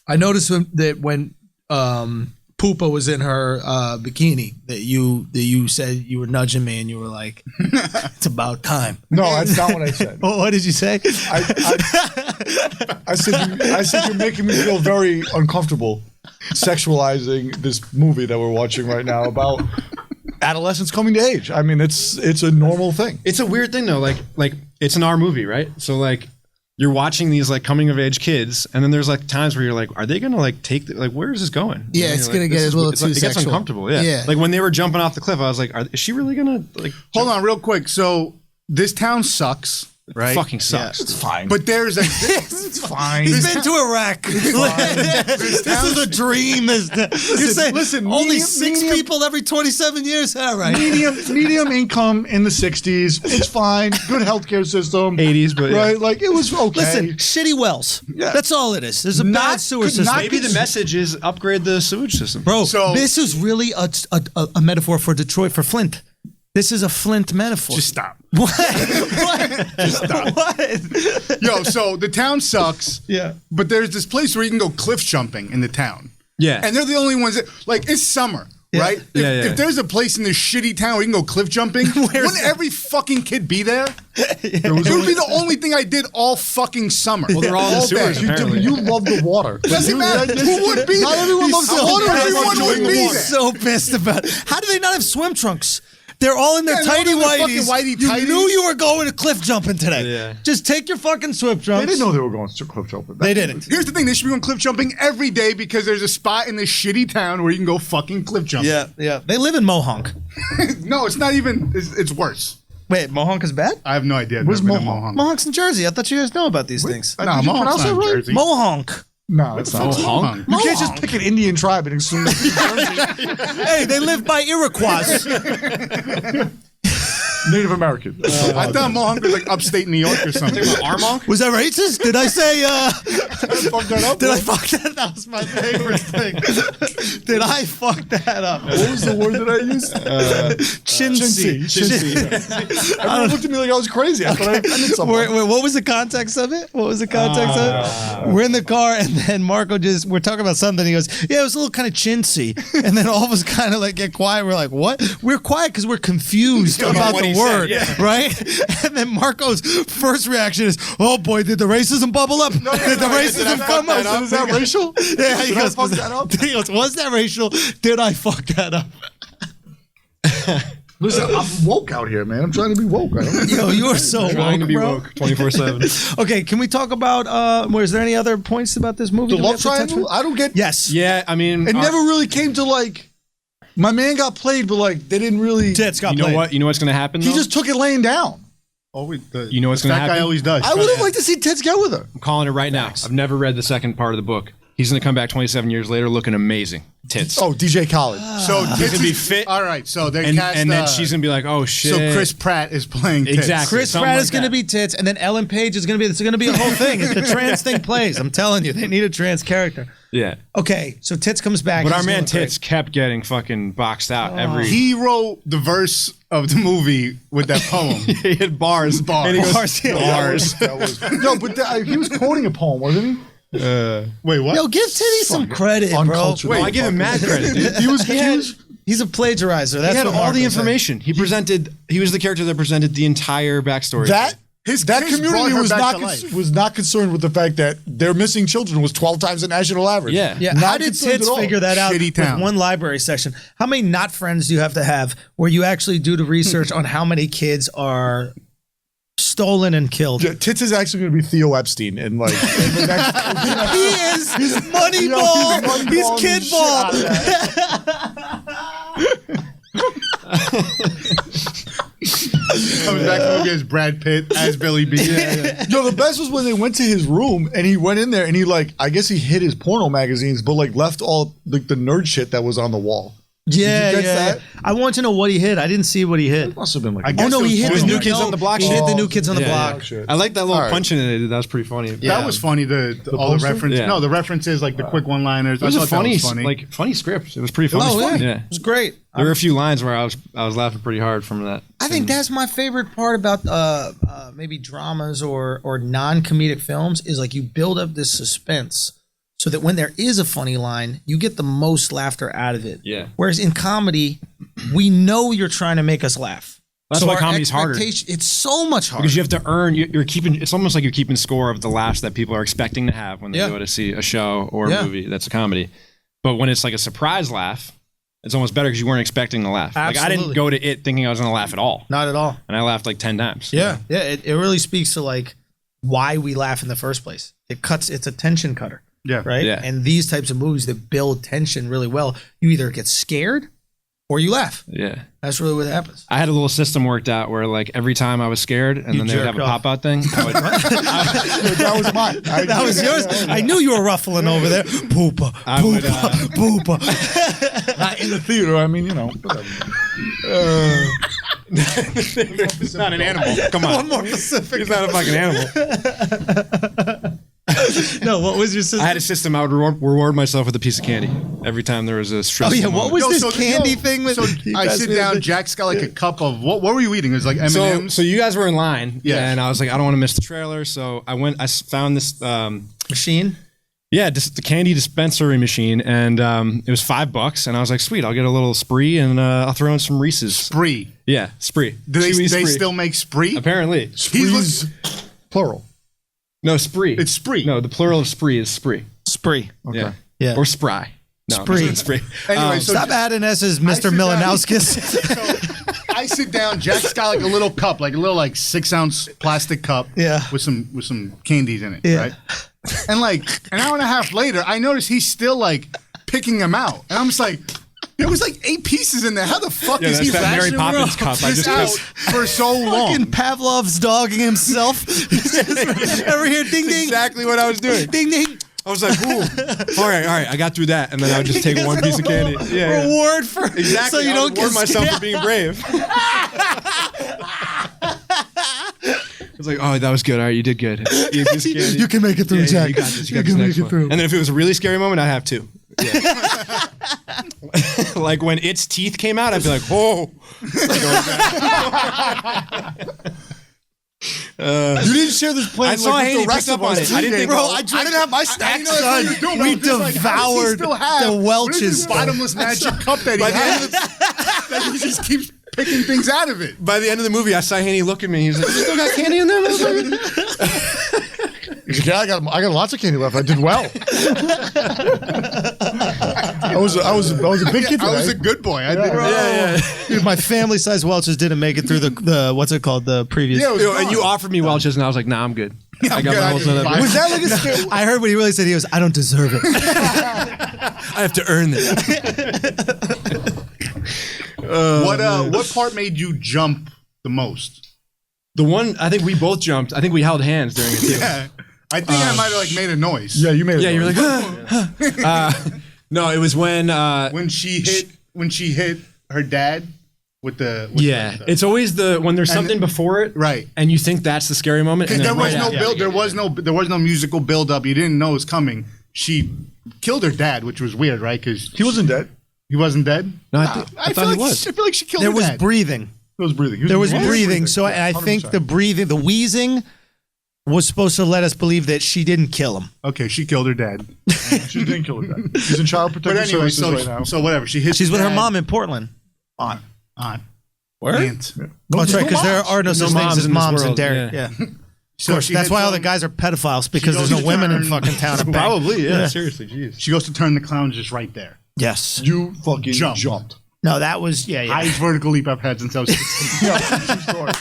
Speaker 1: I noticed that when Poopa was in her bikini that you said you were nudging me and you were like, it's about time.
Speaker 3: No, that's not what I said.
Speaker 1: What did you say?
Speaker 3: I said you're making me feel very uncomfortable sexualizing this movie that we're watching right now about adolescents coming to age. I mean, it's a normal thing.
Speaker 2: It's a weird thing though. Like it's an R movie, right? So like you're watching these like coming of age kids, and then there's like times where you're like, are they gonna like take like where is this going?
Speaker 1: Yeah,
Speaker 2: And
Speaker 1: it's
Speaker 2: you're
Speaker 1: gonna
Speaker 2: like,
Speaker 1: get
Speaker 2: this
Speaker 1: a
Speaker 2: is-
Speaker 1: little
Speaker 2: it's
Speaker 1: too
Speaker 2: like, it gets
Speaker 1: sexual.
Speaker 2: uncomfortable. Yeah.
Speaker 1: Yeah.
Speaker 2: Like when they were jumping off the cliff, I was like, is she really gonna like?
Speaker 4: Hold on, real quick. So this town sucks, right?
Speaker 2: Fucking sucks.
Speaker 3: It's fine.
Speaker 4: But there's a
Speaker 3: it's fine.
Speaker 5: He's been to Iraq. This is a dream. You're saying
Speaker 3: listen,
Speaker 5: only
Speaker 3: medium-
Speaker 5: 6
Speaker 3: medium-
Speaker 5: people every 27 years. All right.
Speaker 3: medium income in the 60s. It's fine. Good healthcare system.
Speaker 2: 80s, but yeah.
Speaker 3: right, like it was okay.
Speaker 5: Listen, shitty wells.
Speaker 3: Yeah.
Speaker 5: That's all it is. There's a bad sewer system.
Speaker 2: Maybe the message is upgrade the sewage system.
Speaker 5: Bro,
Speaker 4: So-
Speaker 5: this is really a metaphor for Detroit, for Flint. This is a Flint metaphor.
Speaker 4: just stop.
Speaker 5: What? What?
Speaker 4: Just stop.
Speaker 5: What?
Speaker 4: Yo, so the town sucks.
Speaker 5: Yeah.
Speaker 4: But there's this place where you can go cliff jumping in the town.
Speaker 2: Yeah.
Speaker 4: And they're the only ones that, like, it's summer, right? If there's a place in this shitty town where you can go cliff jumping, wouldn't every fucking kid be there? It would be the only thing I did all fucking summer.
Speaker 2: Well, they're all in the sewers,
Speaker 3: you,
Speaker 2: apparently.
Speaker 3: you love the water.
Speaker 4: Doesn't matter. Who would be
Speaker 3: Not
Speaker 4: there?
Speaker 3: everyone loves the water.
Speaker 4: Everyone would be there.
Speaker 5: So pissed about it. How do they not have swim trunks? They're all in their
Speaker 4: Yeah, they're all
Speaker 5: tidy
Speaker 4: in their
Speaker 5: whities.
Speaker 4: fucking whitey
Speaker 5: You
Speaker 4: tighties.
Speaker 5: knew you were going to cliff jumping today.
Speaker 2: Yeah.
Speaker 5: Just take your fucking swim
Speaker 3: They
Speaker 5: trunks.
Speaker 3: didn't know they were going to cliff jumping.
Speaker 5: They didn't.
Speaker 4: Here's the thing, they should be going cliff jumping every day because there's a spot in this shitty town where you can go fucking cliff jumping.
Speaker 5: Yeah. They live in Mohonk.
Speaker 4: No, it's not even, it's worse.
Speaker 5: Wait, Mohonk is bad?
Speaker 4: I have no idea. I've
Speaker 3: Where's
Speaker 4: never been to
Speaker 3: Mohonk?
Speaker 5: Mohonk's in Jersey. I thought you guys know about these things.
Speaker 4: No,
Speaker 3: Did you
Speaker 4: Mohawk's
Speaker 3: pronounce
Speaker 4: not
Speaker 3: that
Speaker 4: in
Speaker 3: right?
Speaker 4: Jersey.
Speaker 5: Mohonk.
Speaker 3: No, it's not.
Speaker 4: Mohonk.
Speaker 3: You can't just pick an Indian tribe and assume it's
Speaker 5: Hey, they live by Iroquois.
Speaker 3: Native American.
Speaker 4: I thought Mohonk was like upstate New York or something.
Speaker 2: Armonk?
Speaker 5: Was that racist? Did I say,
Speaker 3: Fuck that up.
Speaker 5: did I fuck that? That was my favorite thing. Did I fuck that up?
Speaker 3: What was the word that I used?
Speaker 5: Chintzy.
Speaker 3: Everyone looked at me like I was crazy. I thought I offended someone.
Speaker 5: Wait, what was the context of it? What was the context of it? We're in the car, and then Marco we're talking about something. He goes, yeah, it was a little kind of chintzy. And then all of us kind of like get quiet. We're like, what? We're quiet because we're confused about
Speaker 2: what
Speaker 5: the
Speaker 2: he
Speaker 5: word,
Speaker 2: said,
Speaker 5: right? And then Marco's first reaction is, oh boy, did the racism bubble up? Did the racism come up?
Speaker 3: Is that racial?
Speaker 5: Yeah, he
Speaker 3: Did I
Speaker 5: goes,
Speaker 3: fuck that up?
Speaker 5: he goes, was that racial? Did I fuck that up?
Speaker 3: Listen, I'm woke out here, man. I'm trying to be woke. I don't
Speaker 5: Yo, you are so
Speaker 2: Trying
Speaker 5: woke,
Speaker 2: to be
Speaker 5: bro.
Speaker 2: woke 24/7.
Speaker 5: Okay, can we talk about, was there any other points about this movie?
Speaker 3: The
Speaker 5: that we
Speaker 3: love
Speaker 5: have to touch
Speaker 3: triangle?
Speaker 5: on?
Speaker 3: I don't get.
Speaker 5: Yes.
Speaker 2: Yeah, I mean,
Speaker 3: It never really came to like. My man got played, but like they didn't really.
Speaker 5: Tits got
Speaker 2: You know
Speaker 5: played.
Speaker 2: what? You know what's gonna happen?
Speaker 3: He
Speaker 2: though?
Speaker 3: just took it laying down.
Speaker 2: You know what's gonna
Speaker 4: That guy
Speaker 2: happen?
Speaker 4: always does.
Speaker 3: I would have liked to see Tits get with her.
Speaker 2: I'm calling it right now. I've never read the second part of the book. He's gonna come back 27 years later looking amazing. Tits.
Speaker 3: Oh, DJ Khaled.
Speaker 4: So
Speaker 2: He's gonna be fit.
Speaker 4: All right, so they
Speaker 2: And,
Speaker 4: cast,
Speaker 2: and then she's gonna be like, oh shit.
Speaker 4: so Chris Pratt is playing tits.
Speaker 2: Exactly.
Speaker 5: Chris
Speaker 2: something
Speaker 5: Pratt
Speaker 2: like
Speaker 5: is going to
Speaker 2: that.
Speaker 5: be tits, and then Ellen Page is going to be. It's going to be a whole thing. The trans thing plays. I'm telling you, they need a trans character.
Speaker 2: Yeah.
Speaker 5: Okay, so Tits comes back.
Speaker 2: But
Speaker 5: he's
Speaker 2: our man
Speaker 5: doing great.
Speaker 2: Tits kept getting fucking boxed out every.
Speaker 4: He wrote the verse of the movie with that poem.
Speaker 2: He had bars.
Speaker 4: Bars.
Speaker 2: And he goes,
Speaker 5: Bars, yeah.
Speaker 2: bars.
Speaker 3: No, but he was quoting a poem, wasn't he?
Speaker 4: Wait, what?
Speaker 5: Yo, give Titty some credit, bro.
Speaker 3: Uncultured.
Speaker 2: Wait, I give him mad credit, dude.
Speaker 3: He was.
Speaker 5: He's a plagiarizer. That's
Speaker 2: He had
Speaker 5: what
Speaker 2: all
Speaker 5: Marco
Speaker 2: the
Speaker 5: said.
Speaker 2: information. He was the character that presented the entire backstory.
Speaker 3: That
Speaker 4: His
Speaker 3: that
Speaker 4: kids brought
Speaker 3: community
Speaker 4: her
Speaker 3: was
Speaker 4: back
Speaker 3: not
Speaker 4: to life.
Speaker 3: was not concerned with the fact that their missing children was 12 times the national average.
Speaker 2: Yeah.
Speaker 5: Yeah,
Speaker 3: Not
Speaker 5: how did
Speaker 3: concerned
Speaker 5: Tits
Speaker 3: at all.
Speaker 5: figure that out
Speaker 4: Shitty
Speaker 5: with
Speaker 4: town.
Speaker 5: one library section? How many not friends do you have to have where you actually do the research on how many kids are stolen and killed?
Speaker 3: Yeah, Tits is actually going to be Theo Epstein in like in the next.
Speaker 5: He is. He's Moneyball. He's Kidball.
Speaker 4: Comes back to movie as Brad Pitt as Billy B.
Speaker 3: Yo, the best was when they went to his room and he went in there and he I guess he hid his porno magazines, but like left all like the nerd shit that was on the wall.
Speaker 5: Yeah,
Speaker 3: Did you catch
Speaker 5: yeah.
Speaker 3: that?
Speaker 5: I want to know what he hid. I didn't see what he hid.
Speaker 3: Must have been like.
Speaker 4: I
Speaker 5: Oh
Speaker 4: guess
Speaker 5: no, he hit
Speaker 2: It was
Speaker 5: the
Speaker 2: New Kids on the Block
Speaker 5: He
Speaker 2: shit.
Speaker 5: hit the New Kids on the
Speaker 2: Yeah,
Speaker 5: Block.
Speaker 3: Oh, shit.
Speaker 2: I like that little
Speaker 3: All right.
Speaker 2: punching in it. That was pretty funny.
Speaker 4: That was funny. All the
Speaker 3: poster?
Speaker 4: references.
Speaker 2: Yeah.
Speaker 4: No, the references, like the quick one-liners.
Speaker 2: It was
Speaker 4: I
Speaker 2: a
Speaker 4: thought that
Speaker 2: funny,
Speaker 4: was funny.
Speaker 2: funny script. It was pretty funny.
Speaker 5: Oh yeah.
Speaker 2: Yeah.
Speaker 5: It was great.
Speaker 2: There were a few lines where I was laughing pretty hard from that.
Speaker 5: I think that's my favorite part about maybe dramas or non-comedic films is like you build up this suspense so that when there is a funny line, you get the most laughter out of it.
Speaker 2: Yeah.
Speaker 5: Whereas in comedy, we know you're trying to make us laugh.
Speaker 2: That's why
Speaker 5: our
Speaker 2: comedy's harder.
Speaker 5: expectation- It's so much harder.
Speaker 2: Because you have to earn. You're keeping. It's almost like you're keeping score of the laughs that people are expecting to have when they
Speaker 5: Yeah.
Speaker 2: go to see a show or
Speaker 5: Yeah.
Speaker 2: a movie that's a comedy. But when it's like a surprise laugh, it's almost better because you weren't expecting to laugh. Like I didn't
Speaker 5: Absolutely.
Speaker 2: go to it thinking I was going to laugh at all,
Speaker 5: Not at all.
Speaker 2: and I laughed like 10 times.
Speaker 5: Yeah. It really speaks to like why we laugh in the first place. It's a tension cutter.
Speaker 4: Yeah.
Speaker 5: Right.
Speaker 2: Yeah.
Speaker 5: And these types of movies that build tension really well, you either get scared or you laugh.
Speaker 2: Yeah.
Speaker 5: That's really what happens.
Speaker 2: I had a little system worked out where like every time I was scared and then they would have a
Speaker 5: jerked off.
Speaker 2: pop out thing. I would,
Speaker 3: That was mine.
Speaker 5: That was yours. I knew you were ruffling over there. Poopa,
Speaker 2: I would,
Speaker 5: poopa, poopa.
Speaker 3: Not in the theater. I mean, you know. Whatever.
Speaker 2: it's not an animal. Come on.
Speaker 5: One more Pacific.
Speaker 2: It's not a fucking animal.
Speaker 5: No, what was your system?
Speaker 2: I had a system. I would reward myself with a piece of candy every time there was a stress.
Speaker 5: Oh yeah, what was
Speaker 4: Yo,
Speaker 5: this
Speaker 4: so-
Speaker 5: candy
Speaker 4: yo,
Speaker 5: thing with?
Speaker 4: So
Speaker 5: you
Speaker 4: I
Speaker 5: guys
Speaker 4: sit
Speaker 5: did
Speaker 4: down.
Speaker 5: the-
Speaker 4: Jack's got like a cup of what were you eating? It was like M&M's.
Speaker 2: So you guys were in line,
Speaker 4: Yeah.
Speaker 2: and I was like, I don't want to miss the trailer, so I went. I found this,
Speaker 5: machine.
Speaker 2: the candy dispensary machine, and it was $5, and I was like, sweet, I'll get a little Spree, and I'll throw in some Reese's.
Speaker 4: Spree.
Speaker 2: Yeah, Spree.
Speaker 4: Do they,
Speaker 2: Chewy
Speaker 4: they
Speaker 2: Spree.
Speaker 4: still make Spree?
Speaker 2: Apparently,
Speaker 3: Sprees, plural.
Speaker 2: no Spree.
Speaker 4: It's Spree.
Speaker 2: No, the plural of Spree is Spree.
Speaker 5: Spree.
Speaker 2: Yeah,
Speaker 5: Yeah.
Speaker 2: or Spry. No,
Speaker 5: Spree.
Speaker 2: it's Spree.
Speaker 4: Anyway, so
Speaker 5: Stop adding S's, Mr.
Speaker 4: sit down-
Speaker 5: Milanowskis.
Speaker 4: I sit down. Jack's got like a little cup, like a little like 6-ounce plastic cup.
Speaker 5: Yeah.
Speaker 4: With some candies in it.
Speaker 5: Yeah.
Speaker 4: Right. And like an hour and a half later, I noticed he's still like picking them out, and I'm just like. There was like 8 pieces in there. How the fuck
Speaker 2: Yeah,
Speaker 4: is he
Speaker 2: that's that Mary
Speaker 4: rationing
Speaker 2: Poppins cup. I
Speaker 4: this
Speaker 2: just
Speaker 4: out
Speaker 2: couldn't-
Speaker 4: for so long?
Speaker 5: Fucking Pavlov's dogging himself. Over here, ding ding.
Speaker 2: Exactly what I was doing.
Speaker 5: Ding ding.
Speaker 2: I was like, ooh, all right, I got through that, and then I would just take one piece of candy. Yeah,
Speaker 5: Reward for
Speaker 2: exactly.
Speaker 5: so you
Speaker 2: I
Speaker 5: don't
Speaker 2: would
Speaker 5: get
Speaker 2: reward myself
Speaker 5: scared.
Speaker 2: for being brave. I was like, oh, that was good. All right, you did good. You, piece of candy.
Speaker 3: You can make it through,
Speaker 2: Yeah,
Speaker 3: Jack.
Speaker 2: you got this. You,
Speaker 3: You
Speaker 2: got this
Speaker 3: can
Speaker 2: next
Speaker 3: make it
Speaker 2: one.
Speaker 3: through.
Speaker 2: And then if it was a really scary moment, I'd have 2. Yeah. Like when its teeth came out, I'd be like, oh.
Speaker 3: You didn't share this plan.
Speaker 2: I saw
Speaker 3: like, with
Speaker 2: Haney
Speaker 3: the rest
Speaker 2: picked up
Speaker 3: of
Speaker 2: on
Speaker 3: us,
Speaker 2: it. I didn't think-
Speaker 3: bro. I didn't have my snacks.
Speaker 4: Son,
Speaker 5: We devoured the
Speaker 4: What is
Speaker 5: Welch's.
Speaker 4: this bottomless magic cup that he has? That he just keeps picking things out of it.
Speaker 2: By the end of the movie, I saw Haney look at me. He was like, you still got candy in there, motherfucker?
Speaker 3: He's like, yeah, I got lots of candy left. I did well. I was a big kid today.
Speaker 4: I was a good boy. I did.
Speaker 2: Yeah.
Speaker 5: Dude, my family-sized Welch's didn't make it through the what's it called? The previous.
Speaker 4: Yeah, it was
Speaker 2: Yo, and
Speaker 4: gone.
Speaker 2: you offered me Welch's, and I was like, nah, I'm good. I got
Speaker 4: good.
Speaker 2: my
Speaker 4: I
Speaker 2: whole
Speaker 4: didn't
Speaker 2: setup.
Speaker 4: buy it.
Speaker 3: Was that like a scare?
Speaker 5: I heard what he really said. He goes, I don't deserve it.
Speaker 2: I have to earn this.
Speaker 4: What part made you jump the most?
Speaker 2: The one, I think we both jumped. I think we held hands during it, too.
Speaker 4: Yeah. I think I might have like made a noise.
Speaker 3: Yeah, you made it.
Speaker 2: Yeah, you're like, no, it was when
Speaker 4: when she hit her dad with the
Speaker 2: it's always when there's something before it,
Speaker 4: right?
Speaker 2: And you think that's the scary moment. And
Speaker 4: There was no build. There was no musical build up. You didn't know it was coming. She killed her dad, which was weird, right? Because
Speaker 3: He wasn't dead.
Speaker 4: he wasn't dead.
Speaker 2: No, I
Speaker 4: feel
Speaker 2: thought
Speaker 4: like
Speaker 2: he was.
Speaker 4: I feel like she killed
Speaker 5: There
Speaker 4: her
Speaker 5: was
Speaker 4: dad.
Speaker 5: breathing.
Speaker 3: He was breathing.
Speaker 5: There was breathing. So I think the breathing, the wheezing, was supposed to let us believe that she didn't kill him.
Speaker 4: Okay, she killed her dad.
Speaker 3: She didn't kill her dad. She's in child
Speaker 4: But
Speaker 3: protective
Speaker 4: anyway,
Speaker 3: services right now.
Speaker 4: so whatever. She hits.
Speaker 5: She's with her
Speaker 4: dad.
Speaker 5: mom in Portland.
Speaker 4: Aunt.
Speaker 5: Where?
Speaker 4: Aunt.
Speaker 3: Yeah.
Speaker 5: Oh, that's right, because there are no such things
Speaker 2: moms
Speaker 5: as
Speaker 2: in this
Speaker 5: moms in
Speaker 2: world,
Speaker 5: Derry.
Speaker 2: yeah.
Speaker 5: Yeah.
Speaker 4: So
Speaker 5: Of course, that's why all the guys are pedophiles, because there's
Speaker 4: goes
Speaker 5: no
Speaker 4: to
Speaker 5: women in
Speaker 4: turn-
Speaker 5: fucking town. to bang.
Speaker 2: Probably, yeah. Seriously, jeez.
Speaker 4: She goes to turn the clown just right there.
Speaker 5: Yes.
Speaker 3: You fucking
Speaker 4: Jumped.
Speaker 3: jumped.
Speaker 5: No, that was,
Speaker 4: Highest vertical leap I've had since I was 16.
Speaker 3: Yeah, true story.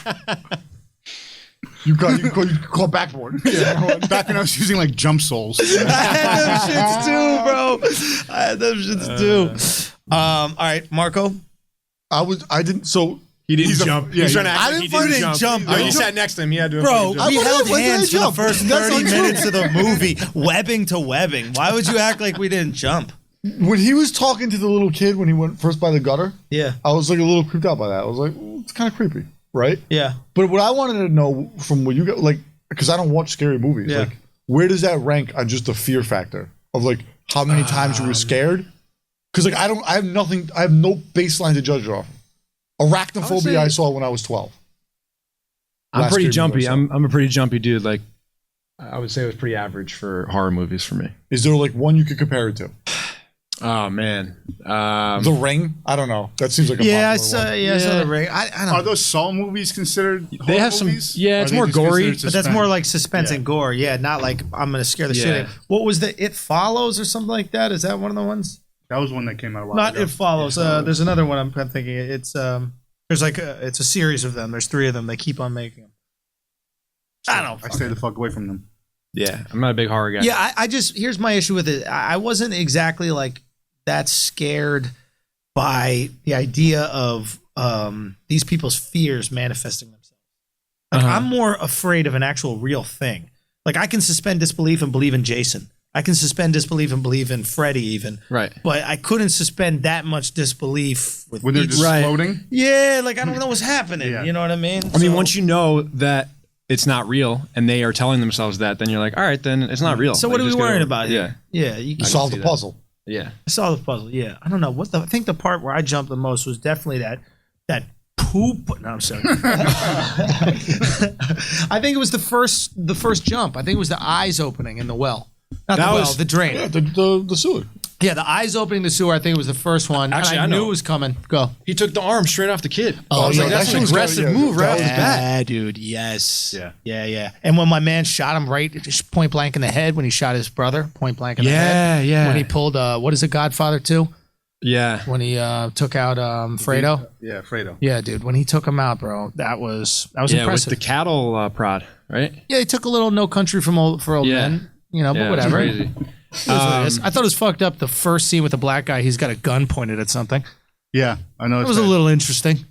Speaker 3: You call backboard. Yeah.
Speaker 4: Back when I was using like jump soles.
Speaker 5: I had them shits too, bro. I had them shits too. All right, Marco.
Speaker 2: He didn't jump.
Speaker 4: yeah,
Speaker 2: He's trying to
Speaker 3: I
Speaker 2: act like
Speaker 3: didn't
Speaker 2: he
Speaker 3: fucking
Speaker 2: didn't
Speaker 5: jump,
Speaker 2: No,
Speaker 5: bro.
Speaker 2: you sat next to him. He had to.
Speaker 5: Bro,
Speaker 3: I
Speaker 5: we
Speaker 3: would've-
Speaker 5: held
Speaker 3: when did I
Speaker 5: hands for the
Speaker 3: jump?
Speaker 5: first
Speaker 3: That's
Speaker 5: 30
Speaker 3: not true.
Speaker 5: minutes of the movie, webbing to webbing. Why would you act like we didn't jump?
Speaker 3: When he was talking to the little kid when he went first by the gutter,
Speaker 5: Yeah.
Speaker 3: I was like a little creeped out by that. I was like, it's kind of creepy, right?
Speaker 5: Yeah.
Speaker 3: But what I wanted to know from what you got, like, because I don't watch scary movies,
Speaker 5: Yeah.
Speaker 3: like, where does that rank on just the fear factor of like how many times you were scared? Because like I have no baseline to judge it off. Arachnophobia I saw when I was 12.
Speaker 2: I'm
Speaker 3: Last
Speaker 2: pretty
Speaker 3: scary
Speaker 2: jumpy.
Speaker 3: movie I saw.
Speaker 2: I'm a pretty jumpy dude. Like, I would say it was pretty average for horror movies for me.
Speaker 3: Is there like one you could compare it to?
Speaker 2: Oh man,
Speaker 3: The Ring? I don't know. That seems like a
Speaker 5: Yeah, I
Speaker 3: popular
Speaker 5: saw,
Speaker 3: one.
Speaker 5: I saw the ring. I don't
Speaker 4: Are
Speaker 5: know.
Speaker 4: those Saw movies considered horror
Speaker 2: They have some-
Speaker 4: movies?
Speaker 2: yeah,
Speaker 4: Or
Speaker 2: it's
Speaker 4: are they
Speaker 2: more
Speaker 4: just
Speaker 2: gory,
Speaker 4: considered
Speaker 5: But that's more
Speaker 4: suspense?
Speaker 5: like suspense and gore. Yeah, not like I'm going to scare the shit out of you. What was the It Follows or something like that? Is that one of the ones?
Speaker 4: That was one that came out a while
Speaker 5: Not
Speaker 4: ago.
Speaker 5: It Follows. There's another one I'm kind of thinking. It's there's like it's a series of them. There's 3 of them. They keep on making them. I don't.
Speaker 4: I stay the fuck away from them.
Speaker 2: yeah, I'm not a big horror guy.
Speaker 5: Yeah, I just here's my issue with it. I wasn't exactly like that scared by the idea of these people's fears manifesting themselves. Like I'm more afraid of an actual real thing. Like I can suspend disbelief and believe in Jason. I can suspend disbelief and believe in Freddy even.
Speaker 2: Right.
Speaker 5: But I couldn't suspend that much disbelief with
Speaker 4: When they're
Speaker 5: each-
Speaker 4: just
Speaker 2: Right.
Speaker 4: floating.
Speaker 5: Yeah, like I don't know what's happening.
Speaker 4: Yeah.
Speaker 5: You know what I mean?
Speaker 2: I mean,
Speaker 5: So-
Speaker 2: once you know that it's not real and they are telling themselves that, then you're like, all right, then it's not real.
Speaker 5: So
Speaker 2: Like,
Speaker 5: what are we
Speaker 2: just go-
Speaker 5: worrying about
Speaker 2: Yeah,
Speaker 5: here? Yeah, you
Speaker 3: You
Speaker 5: can
Speaker 3: solved
Speaker 2: see
Speaker 3: the
Speaker 2: that.
Speaker 3: puzzle.
Speaker 2: yeah.
Speaker 5: solve the puzzle. Yeah, I don't know what I think the part where I jumped the most was definitely that poop. No, I'm sorry. I think it was the first jump. I think it was the eyes opening in the well. Not
Speaker 2: That
Speaker 5: the well,
Speaker 2: was-
Speaker 5: the drain.
Speaker 3: Yeah, the sewer.
Speaker 5: Yeah, the eyes opening the sewer. I think it was the first one.
Speaker 2: Actually,
Speaker 5: and I
Speaker 2: I
Speaker 5: knew
Speaker 2: know.
Speaker 5: it was coming. Go.
Speaker 2: He took the arm straight off the kid.
Speaker 5: Oh,
Speaker 2: I was
Speaker 5: yeah,
Speaker 2: like,
Speaker 5: that
Speaker 2: that's
Speaker 3: shit
Speaker 2: an
Speaker 3: was
Speaker 2: aggressive
Speaker 3: scary, yeah,
Speaker 2: move right off
Speaker 3: that
Speaker 2: his
Speaker 3: was
Speaker 2: bat.
Speaker 5: Yeah, dude. Yes.
Speaker 2: Yeah.
Speaker 5: Yeah. And when my man shot him right, just point blank in the head, when he shot his brother, point blank in the head.
Speaker 2: Yeah.
Speaker 5: When he pulled, what is it, Godfather 2?
Speaker 2: Yeah.
Speaker 5: When he took out Fredo.
Speaker 4: Yeah, Fredo.
Speaker 5: Yeah, dude. When he took him out, bro, that was
Speaker 2: Yeah, with
Speaker 5: impressive.
Speaker 2: the cattle prod, right?
Speaker 5: Yeah, he took a little No Country for Old
Speaker 2: Yeah.
Speaker 5: Men, you know,
Speaker 2: Yeah,
Speaker 5: but
Speaker 2: it's
Speaker 5: whatever.
Speaker 2: crazy.
Speaker 5: It is what it is. I thought it was fucked up. The first scene with the black guy, he's got a gun pointed at something.
Speaker 4: Yeah, I know.
Speaker 5: It was a little interesting.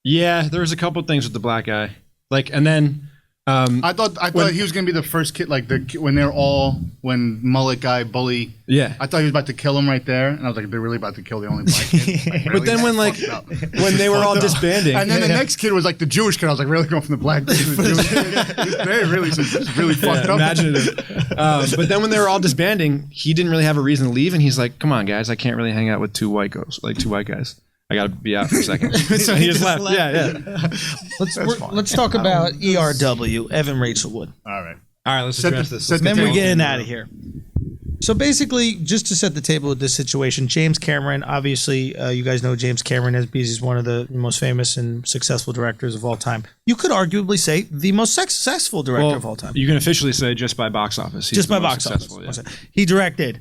Speaker 2: Yeah, there was a couple things with the black guy. Like, and then
Speaker 4: I thought he was gonna be the first kid, like when mullet guy bully.
Speaker 2: yeah.
Speaker 4: I thought he was about to kill him right there, and I was like, they're really about to kill the only black kid. Like, really?
Speaker 2: But then when like
Speaker 4: Fucked up.
Speaker 2: when they were all disbanding,
Speaker 4: And then the next kid was like the Jewish kid. I was like, really going from the black kid to the Jewish kid. They really, it's really fucked up.
Speaker 2: imaginative. But then when they were all disbanding, he didn't really have a reason to leave, and he's like, "Come on, guys, I can't really hang out with two white guys. I got to be out for a second." So he just left. Yeah.
Speaker 5: Let's talk about ERW, Evan Rachel Wood.
Speaker 4: All right.
Speaker 2: All right, let's
Speaker 4: Set
Speaker 2: address
Speaker 4: the-
Speaker 2: this.
Speaker 4: set the
Speaker 5: Then we're
Speaker 4: table.
Speaker 5: getting out of here. So basically, just to set the table with this situation, James Cameron, obviously, you guys know James Cameron as he's one of the most famous and successful directors of all time. You could arguably say the most successful director of all time.
Speaker 2: You can officially say just by box office. He's
Speaker 5: Just
Speaker 2: the
Speaker 5: by
Speaker 2: most
Speaker 5: box
Speaker 2: successful,
Speaker 5: office.
Speaker 2: yeah.
Speaker 5: He directed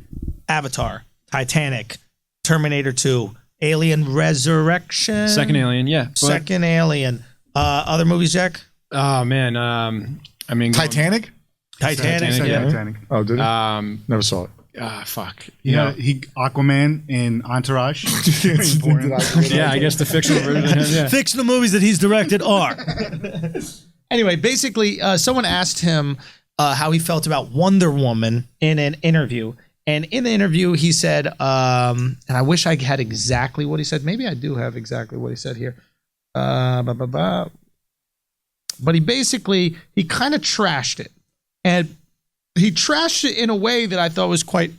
Speaker 5: Avatar, Titanic, Terminator 2, Alien Resurrection,
Speaker 2: Second Alien, yeah. But-
Speaker 5: Second Alien. Other movies, Jack?
Speaker 2: Oh man, I mean,
Speaker 3: Titanic?
Speaker 5: Titanic.
Speaker 2: yeah.
Speaker 4: Titanic.
Speaker 3: Oh, did it?
Speaker 2: Um,
Speaker 3: Never saw it.
Speaker 2: fuck.
Speaker 4: Yeah, he Aquaman in Entourage.
Speaker 2: Yeah, I guess the fictional version of him. Yeah.
Speaker 5: Fictional movies that he's directed are. Anyway, basically, someone asked him how he felt about Wonder Woman in an interview. And in the interview, he said, and I wish I had exactly what he said. Maybe I do have exactly what he said here. But he basically, he kind of trashed it. And he trashed it in a way that I thought was quite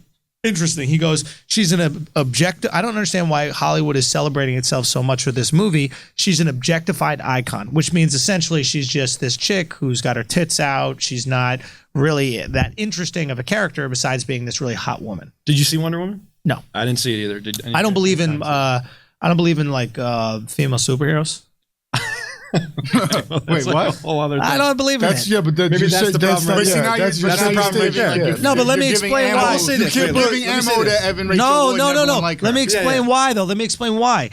Speaker 5: interesting. He goes, she's an objective. I don't understand why Hollywood is celebrating itself so much with this movie. She's an objectified icon, which means essentially she's just this chick who's got her tits out. She's not really that interesting of a character besides being this really hot woman.
Speaker 2: Did you see Wonder Woman?
Speaker 5: No,
Speaker 2: I didn't see it either.
Speaker 5: I don't believe in like female superheroes.
Speaker 4: Wait, what?
Speaker 5: I don't believe in
Speaker 4: That's
Speaker 5: it.
Speaker 4: Yeah, but
Speaker 2: Maybe that's the problem right there.
Speaker 4: That's the problem right there.
Speaker 5: No, but let me explain why.
Speaker 4: You keep giving ammo to Evan Rachel Wood.
Speaker 5: No.
Speaker 4: Like
Speaker 5: Let me explain why, though. Let me explain why.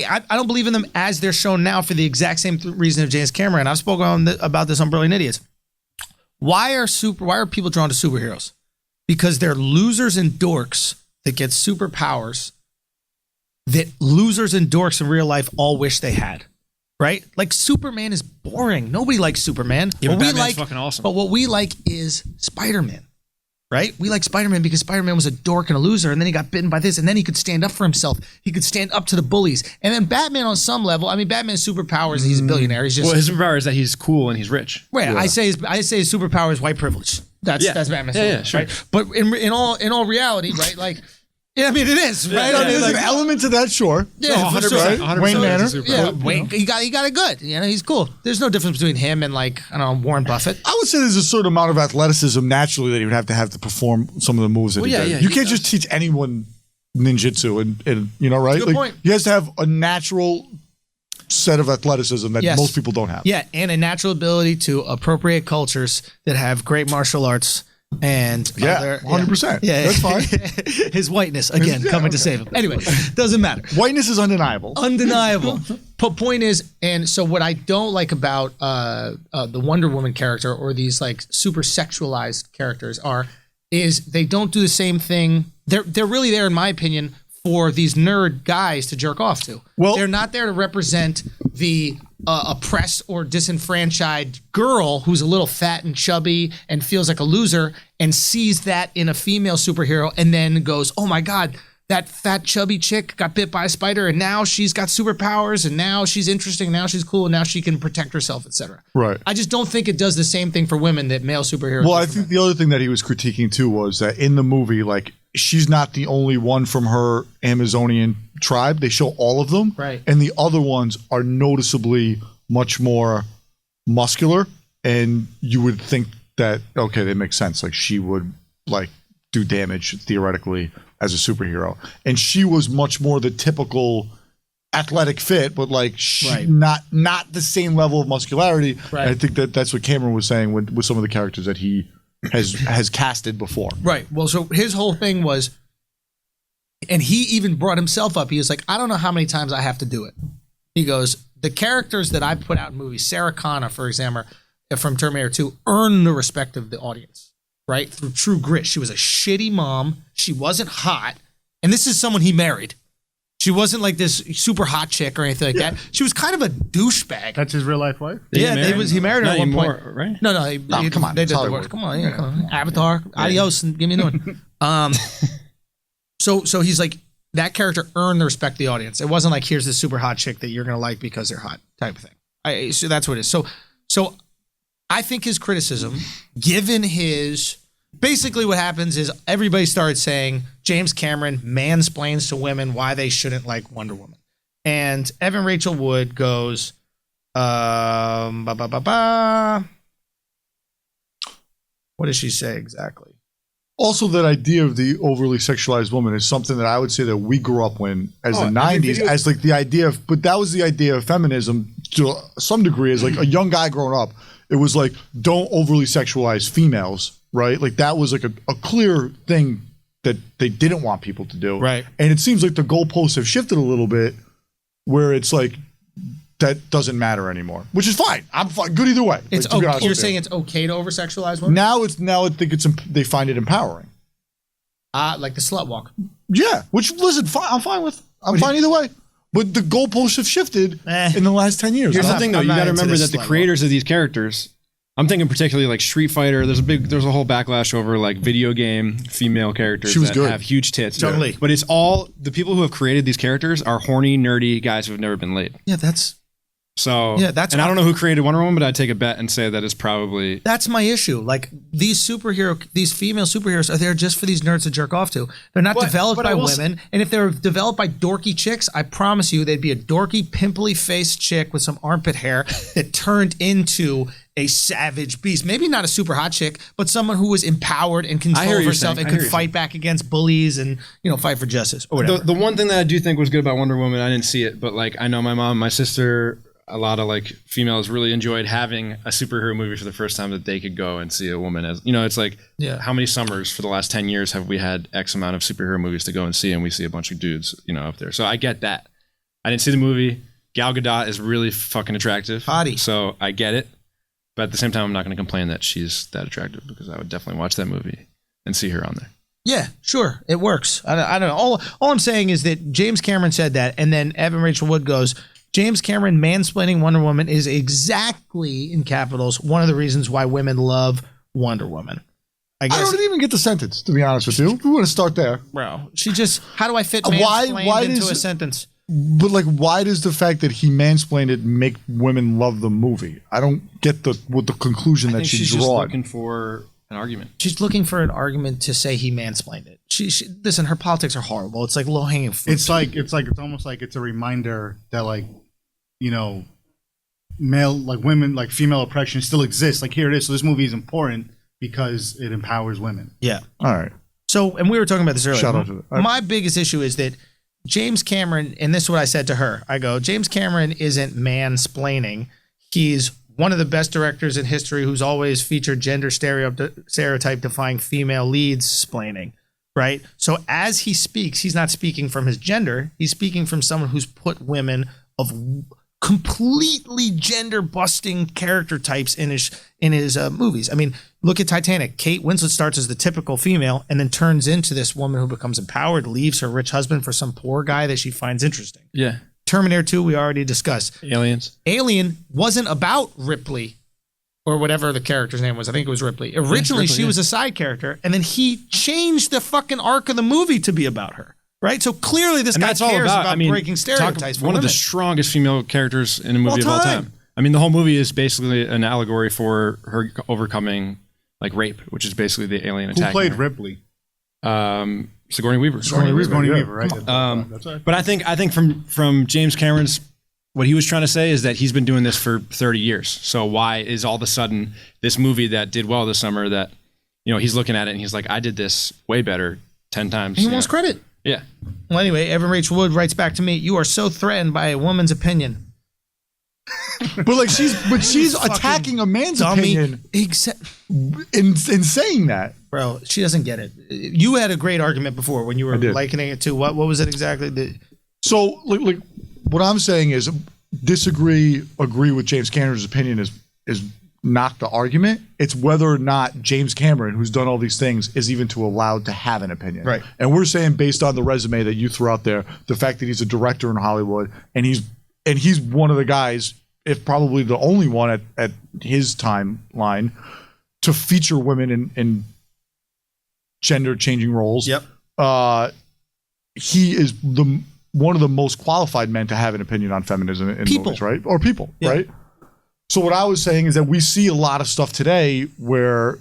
Speaker 5: I don't believe in them as they're shown now for the exact same reason of James Cameron. I've spoken about this on Brilliant Idiots. Why are people drawn to superheroes? Because they're losers and dorks that get superpowers that losers and dorks in real life all wish they had. Right? Like Superman is boring. Nobody likes Superman.
Speaker 2: Yeah, but
Speaker 5: Batman's
Speaker 2: Batman's fucking awesome.
Speaker 5: But what we like is Spider-Man. Right? We like Spider-Man because Spider-Man was a dork and a loser, and then he got bitten by this, and then he could stand up for himself. He could stand up to the bullies. And then Batman on some level, I mean, Batman's superpowers, he's a billionaire. He's just
Speaker 2: Well, his superpower is that he's cool and he's rich.
Speaker 5: right. I say his superpower is white privilege. That's Batman's superpower,
Speaker 2: sure.
Speaker 5: right? But in all reality, right? Like, yeah, I mean it is, right?
Speaker 3: Yeah,
Speaker 5: I mean,
Speaker 3: there's
Speaker 5: like,
Speaker 3: an element to that, sure.
Speaker 5: yeah, for
Speaker 2: 100%.
Speaker 5: sure.
Speaker 2: 100%.
Speaker 3: Wayne Manor.
Speaker 5: Yeah, Wayne, he got it good. You know, he's cool. There's no difference between him and like I don't know Warren Buffett.
Speaker 3: I would say there's a certain amount of athleticism naturally that he would have to perform some of the moves that he does. You can't just teach anyone ninjutsu and you know, right?
Speaker 5: Good point.
Speaker 3: He has to have a natural set of athleticism that
Speaker 5: Yes.
Speaker 3: most people don't have.
Speaker 5: Yeah, and a natural ability to appropriate cultures that have great martial arts and
Speaker 3: Yeah, 100%.
Speaker 5: Yeah,
Speaker 3: That's fine.
Speaker 5: His whiteness again coming to save him. Anyway, doesn't matter.
Speaker 3: Whiteness is undeniable.
Speaker 5: Undeniable. But point is, and so what I don't like about the Wonder Woman character or these like super sexualized characters is they don't do the same thing. They're really there, in my opinion, for these nerd guys to jerk off to.
Speaker 3: Well-
Speaker 5: they're not there to represent the oppressed or disenfranchised girl who's a little fat and chubby and feels like a loser and sees that in a female superhero and then goes, oh my God, that fat chubby chick got bit by a spider and now she's got superpowers and now she's interesting, now she's cool, and now she can protect herself, etc.
Speaker 3: Right.
Speaker 5: I just don't think it does the same thing for women that male superheroes
Speaker 3: Well,
Speaker 5: do
Speaker 3: I
Speaker 5: for
Speaker 3: think
Speaker 5: men.
Speaker 3: the other thing that he was critiquing too was that in the movie, like, she's not the only one from her Amazonian tribe. They show all of them.
Speaker 5: Right.
Speaker 3: And the other ones are noticeably much more muscular. And you would think that, okay, that makes sense. Like, she would, like, do damage theoretically as a superhero. And she was much more the typical athletic fit, but like
Speaker 5: Right.
Speaker 3: not the same level of muscularity.
Speaker 5: Right.
Speaker 3: I think that's what Cameron was saying with some of the characters that he has casted before.
Speaker 5: Right. Well, so his whole thing was, and he even brought himself up. He was like, I don't know how many times I have to do it. He goes, the characters that I put out in movies, Sarah Connor, for example, from Terminator 2, earn the respect of the audience, right? Through true grit. She was a shitty mom. She wasn't hot. And this is someone he married. She wasn't like this super hot chick or anything like that. She was kind of a douchebag.
Speaker 4: That's his real life wife?
Speaker 5: Yeah, he married her
Speaker 2: Not
Speaker 5: at one
Speaker 2: anymore,
Speaker 5: point.
Speaker 2: right?
Speaker 5: No,
Speaker 3: come on,
Speaker 5: They
Speaker 3: it's
Speaker 5: did the
Speaker 3: Hollywood.
Speaker 5: work. Come on, come on. Avatar, adios, and give me a new one. So he's like, that character earned the respect of the audience. It wasn't like, here's this super hot chick that you're gonna like because they're hot type of thing. So that's what it is. So I think his criticism, given his, basically what happens is everybody started saying James Cameron mansplains to women why they shouldn't like Wonder Woman. And Evan Rachel Wood goes, what does she say exactly?
Speaker 3: Also, that idea of the overly sexualized woman is something that I would say that we grew up when, as the 90s, as like the idea of, but that was the idea of feminism to some degree, as like a young guy growing up. It was like, don't overly sexualize females, right? Like that was like a clear thing that they didn't want people to do.
Speaker 5: Right.
Speaker 3: And it seems like the goalposts have shifted a little bit where it's like, that doesn't matter anymore, which is fine. I'm fine. Good either way.
Speaker 5: It's
Speaker 3: like, to be
Speaker 5: okay.
Speaker 3: honest
Speaker 5: You're
Speaker 3: with you.
Speaker 5: saying it's okay to over-sexualize women?
Speaker 3: Now I think they find it empowering.
Speaker 5: Like the slut walk.
Speaker 3: Yeah, which listen, I'm fine with. I'm fine either way. But the goalposts have shifted in the last 10 years.
Speaker 2: Here's the thing, though.
Speaker 5: I'm
Speaker 2: You
Speaker 5: not
Speaker 2: got to
Speaker 5: into
Speaker 2: remember
Speaker 5: this
Speaker 2: that the
Speaker 5: slut
Speaker 2: creators of these characters I'm thinking particularly like Street Fighter. There's a whole backlash over like video game female characters that have huge tits.
Speaker 5: Totally.
Speaker 2: But it's all the people who have created these characters are horny, nerdy guys who have never been laid.
Speaker 5: Yeah, that's
Speaker 2: I don't know who created Wonder Woman, but I'd take a bet and say that it's probably
Speaker 5: that's my issue. Like these female superheroes are there just for these nerds to jerk off to. They're not developed by women, and if they're developed by dorky chicks, I promise you they'd be a dorky, pimply faced chick with some armpit hair that turned into a savage beast. Maybe not a super hot chick, but someone who was empowered and control herself and could fight back against bullies and fight for justice or whatever.
Speaker 2: The one thing that I do think was good about Wonder Woman, I didn't see it, but like I know my mom, my sister, a lot of like females really enjoyed having a superhero movie for the first time that they could go and see a woman as it's like how many summers for the last 10 years have we had X amount of superhero movies to go and see, and we see a bunch of dudes up there. So I get that. I didn't see the movie. Gal Gadot is really fucking attractive.
Speaker 5: Hottie.
Speaker 2: So I get it. But at the same time, I'm not going to complain that she's that attractive because I would definitely watch that movie and see her on there.
Speaker 5: Yeah, sure. It works. I don't know. All I'm saying is that James Cameron said that, and then Evan Rachel Wood goes, James Cameron mansplaining Wonder Woman is exactly, in capitals, one of the reasons why women love Wonder Woman. I
Speaker 3: don't even get the sentence, to be honest with you. We want to start there.
Speaker 5: Bro, she just, how do I fit mansplained into a sentence?
Speaker 3: But like, why does the fact that he mansplained it make women love the movie? I don't get the conclusion that she's
Speaker 2: just looking for an argument.
Speaker 5: She's looking for an argument to say he mansplained it. She listen, her politics are horrible. It's like low hanging fruit.
Speaker 4: It's almost like it's a reminder that like, male, like women, like female oppression still exists. Like here it is. So this movie is important because it empowers women.
Speaker 5: Yeah.
Speaker 3: All right.
Speaker 5: So, and we were talking about this earlier.
Speaker 3: Shout out to that.
Speaker 5: My biggest issue is that James Cameron, and this is what I said to her. I go, James Cameron isn't mansplaining. He's one of the best directors in history who's always featured gender stereotype defying female leads splaining, right? So as he speaks, he's not speaking from his gender. He's speaking from someone who's put women of completely gender busting character types in his movies. I mean, look at Titanic. Kate Winslet starts as the typical female and then turns into this woman who becomes empowered, leaves her rich husband for some poor guy that she finds interesting.
Speaker 2: Yeah.
Speaker 5: Terminator 2, we already discussed.
Speaker 2: Aliens.
Speaker 5: Alien wasn't about Ripley or whatever the character's name was. I think it was Ripley. Originally, she was a side character, and then he changed the fucking arc of the movie to be about her. Right? So clearly this guy cares about breaking stereotypes for
Speaker 2: one
Speaker 5: women.
Speaker 2: of the strongest female characters in a movie of all time. I mean, the whole movie is basically an allegory for her overcoming like rape, which is basically the alien attack.
Speaker 4: Who played Ripley?
Speaker 2: Sigourney Weaver.
Speaker 4: Sigourney Weaver, right?
Speaker 2: That's right. But I think from James Cameron's, what he was trying to say is that he's been doing this for 30 years. So why is all of a sudden this movie that did well this summer that, he's looking at it and he's like, I did this way better 10 times.
Speaker 5: He wants credit.
Speaker 2: Yeah.
Speaker 5: Well, anyway, Evan Rachel Wood writes back to me, you are so threatened by a woman's opinion.
Speaker 3: But she's attacking a man's opinion in saying that.
Speaker 5: Bro, she doesn't get it. You had a great argument before when you were likening it to what was it exactly?
Speaker 3: So, like, what I'm saying is agree with James Cameron's opinion is not the argument. It's whether or not James Cameron, who's done all these things, is even allowed to have an opinion.
Speaker 5: Right.
Speaker 3: And we're saying, based on the resume that you threw out there, the fact that he's a director in Hollywood and he's one of the guys, if probably the only one at his timeline, to feature women in gender changing roles.
Speaker 5: Yep.
Speaker 3: He is one of the most qualified men to have an opinion on feminism in movies, right? Or people, right? So what I was saying is that we see a lot of stuff today where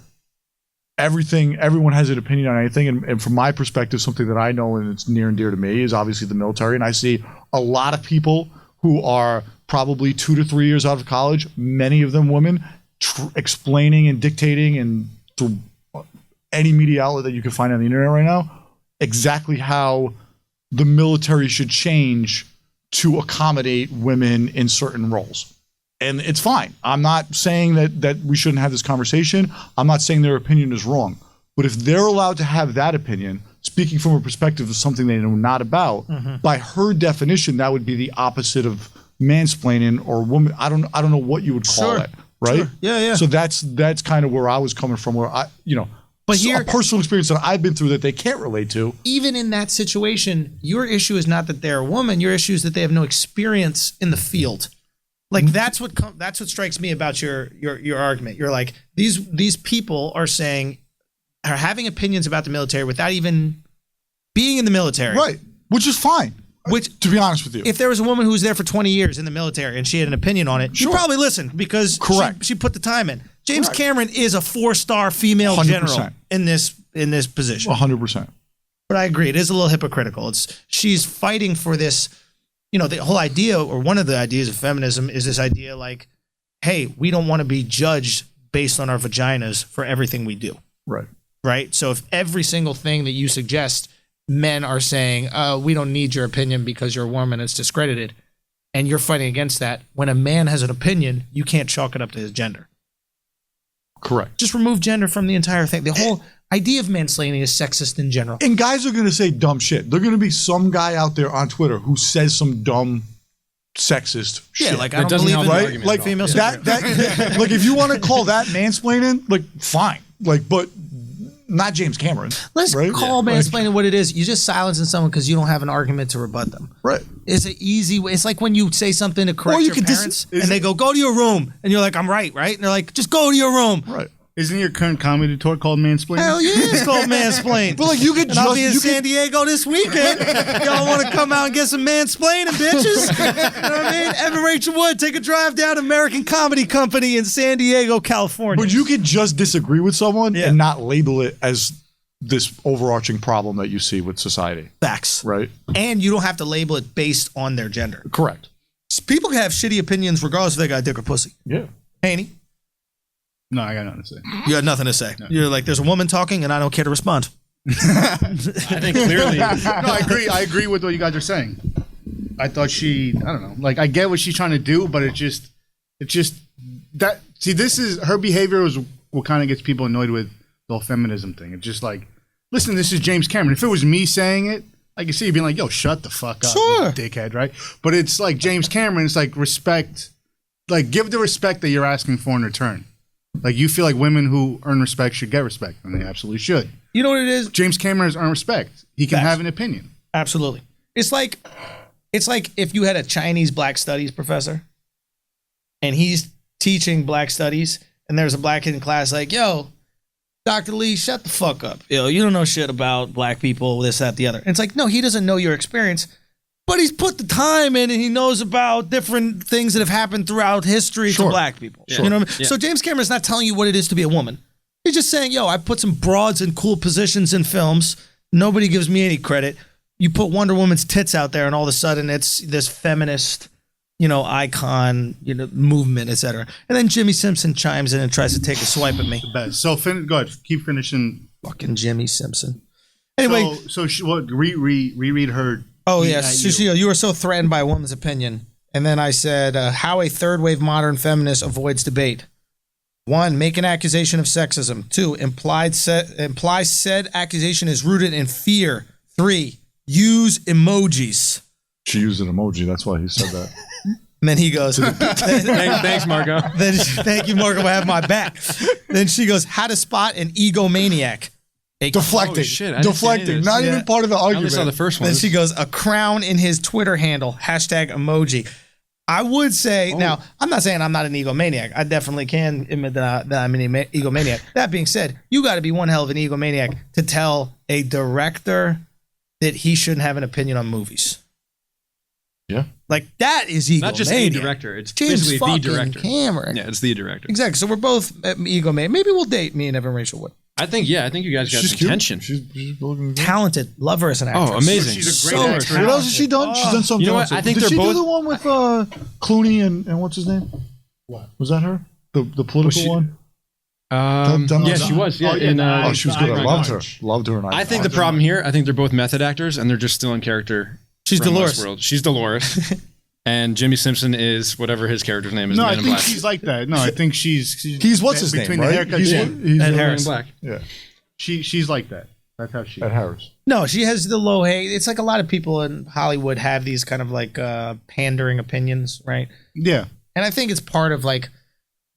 Speaker 3: everyone has an opinion on anything. And from my perspective, something that I know and it's near and dear to me is obviously the military. And I see a lot of people who are probably 2 to 3 years out of college, many of them women, explaining and dictating and through any media outlet that you can find on the internet right now, exactly how the military should change to accommodate women in certain roles. And it's fine. I'm not saying that we shouldn't have this conversation. I'm not saying their opinion is wrong. But if they're allowed to have that opinion, speaking from a perspective of something they know not about, by her definition, that would be the opposite of mansplaining or woman. I don't know what you would call it, right?
Speaker 5: Sure. Yeah.
Speaker 3: So that's kind of where I was coming from, where but here, a personal experience that I've been through that they can't relate to.
Speaker 5: Even in that situation, your issue is not that they're a woman. Your issue is that they have no experience in the field. Like that's what strikes me about your argument. You're like these people are having opinions about the military without even being in the military.
Speaker 3: Right. Which is fine.
Speaker 5: Which,
Speaker 3: to be honest with you,
Speaker 5: if there was a woman who was there for 20 years in the military and she had an opinion on it, she'd probably listen because she put the time in. James Cameron is a 4-star female 100%. General in this position.
Speaker 3: 100%.
Speaker 5: But I agree, it is a little hypocritical. She's fighting for this. The whole idea, or one of the ideas of feminism, is this idea like, hey, we don't want to be judged based on our vaginas for everything we do.
Speaker 3: Right.
Speaker 5: Right. So if every single thing that you suggest, men are saying, we don't need your opinion because you're a woman, it's discredited, and you're fighting against that. When a man has an opinion, you can't chalk it up to his gender.
Speaker 3: Correct.
Speaker 5: Just remove gender from the entire thing. The whole idea of mansplaining is sexist in general.
Speaker 3: And guys are going to say dumb shit. There's going to be some guy out there on Twitter who says some dumb sexist shit.
Speaker 5: Yeah, like I don't believe in
Speaker 3: right? Like
Speaker 5: female
Speaker 3: that like if you want to call that mansplaining, like fine. Like, but not James Cameron.
Speaker 5: Let's call mansplaining what it is. You're just silencing someone because you don't have an argument to rebut them.
Speaker 3: Right.
Speaker 5: It's an easy way. It's like when you say something to correct your parents and they go to your room, and you're like, I'm right? And they're like, just go to your room.
Speaker 3: Right.
Speaker 4: Isn't your current comedy tour called Mansplaining?
Speaker 5: Hell yeah, it's called Mansplain.
Speaker 3: But like you could
Speaker 5: I'll be in San Diego this weekend. Y'all want to come out and get some mansplaining, bitches? You know what I mean? Evan Rachel Wood, take a drive down to American Comedy Company in San Diego, California.
Speaker 3: But you could just disagree with someone and not label it as this overarching problem that you see with society.
Speaker 5: Facts.
Speaker 3: Right.
Speaker 5: And you don't have to label it based on their gender.
Speaker 3: Correct.
Speaker 5: People can have shitty opinions regardless if they got a dick or pussy.
Speaker 3: Yeah.
Speaker 5: Haney?
Speaker 4: No, I got nothing to say.
Speaker 5: You got nothing to say. No. You're like, there's a woman talking and I don't care to respond.
Speaker 2: I think clearly.
Speaker 4: No, I agree with what you guys are saying. I thought I don't know. Like, I get what she's trying to do, but it's just that, see, this is, her behavior is what kind of gets people annoyed with the whole feminism thing. It's just like, listen, this is James Cameron. If it was me saying it, I could see you being like, yo, shut the fuck up,
Speaker 5: sure,
Speaker 4: dickhead, right? But it's like James Cameron, it's like respect, like give the respect that you're asking for in return. Like you feel like women who earn respect should get respect, and they absolutely should.
Speaker 5: You know what it is?
Speaker 4: James Cameron has earned respect. He can have an opinion.
Speaker 5: Absolutely. It's like if you had a Chinese black studies professor and he's teaching black studies and there's a black kid in class like, yo, Dr. Lee, shut the fuck up. Yo, you don't know shit about black people, this, that, the other. And it's like, no, he doesn't know your experience, but he's put the time in and he knows about different things that have happened throughout history to black people.
Speaker 2: Sure.
Speaker 5: You know what I mean? Yeah. So James Cameron's not telling you what it is to be a woman. He's just saying, yo, I put some broads in cool positions in films. Nobody gives me any credit. You put Wonder Woman's tits out there and all of a sudden it's this feminist, icon, movement, etc. And then Jimmy Simpson chimes in and tries to take a swipe at me.
Speaker 4: The best. So go ahead, keep finishing.
Speaker 5: Fucking Jimmy Simpson. Anyway.
Speaker 4: So reread her.
Speaker 5: Oh, yes. Sushil, you were so threatened by a woman's opinion. And then I said, how a third wave modern feminist avoids debate. 1, make an accusation of sexism. 2, imply said accusation is rooted in fear. 3, use emojis.
Speaker 3: She used an emoji. That's why he said that.
Speaker 5: And then he goes,
Speaker 2: thanks, Marco.
Speaker 5: Thank you, Marco, for having my back. Then she goes, how to spot an egomaniac.
Speaker 3: Deflecting.
Speaker 2: Oh, shit,
Speaker 3: Deflecting. Not even part of the argument.
Speaker 2: I only saw the first one.
Speaker 5: Then she goes, a crown in his Twitter handle, #emoji. I would say, now, I'm not saying I'm not an egomaniac. I definitely can admit that I'm an egomaniac. That being said, you got to be one hell of an egomaniac to tell a director that he shouldn't have an opinion on movies.
Speaker 3: Yeah.
Speaker 5: Like, that is egomaniac.
Speaker 2: Not just a director. It's
Speaker 5: James
Speaker 2: basically the director.
Speaker 5: Cameron.
Speaker 2: Yeah, it's the director.
Speaker 5: Exactly. So we're both egomaniac. Maybe we'll date, me and Evan Rachel Wood.
Speaker 2: I think you guys got some tension.
Speaker 3: She's
Speaker 5: Talented. Love her as an actress.
Speaker 2: Oh, amazing.
Speaker 4: She's a great actress.
Speaker 3: What else has she done? She's done something.
Speaker 2: You know what? I think
Speaker 3: Did
Speaker 2: they're
Speaker 3: she
Speaker 2: both.
Speaker 3: do the one with Clooney and what's his name? What was that? Her? The political one.
Speaker 2: Yeah, she was. Yeah,
Speaker 3: she was good. I loved her. Loved her. And
Speaker 2: I think the problem here, I think they're both method actors, and they're just still in character.
Speaker 5: She's
Speaker 2: from
Speaker 5: Dolores.
Speaker 2: Westworld. She's Dolores. And Jimmy Simpson is whatever his character's name is.
Speaker 4: No,
Speaker 2: Man
Speaker 4: I
Speaker 2: in
Speaker 4: think
Speaker 2: Black.
Speaker 4: she's like that. No, I think she's
Speaker 3: He's what's his name,
Speaker 4: between
Speaker 3: right?
Speaker 4: the haircut.
Speaker 3: He's
Speaker 5: Ed Harris.
Speaker 2: Black.
Speaker 3: Yeah.
Speaker 4: She's like that. That's how she.
Speaker 3: Ed Harris.
Speaker 5: No, she has the low hate. It's like a lot of people in Hollywood have these kind of like pandering opinions, right?
Speaker 4: Yeah.
Speaker 5: And I think it's part of like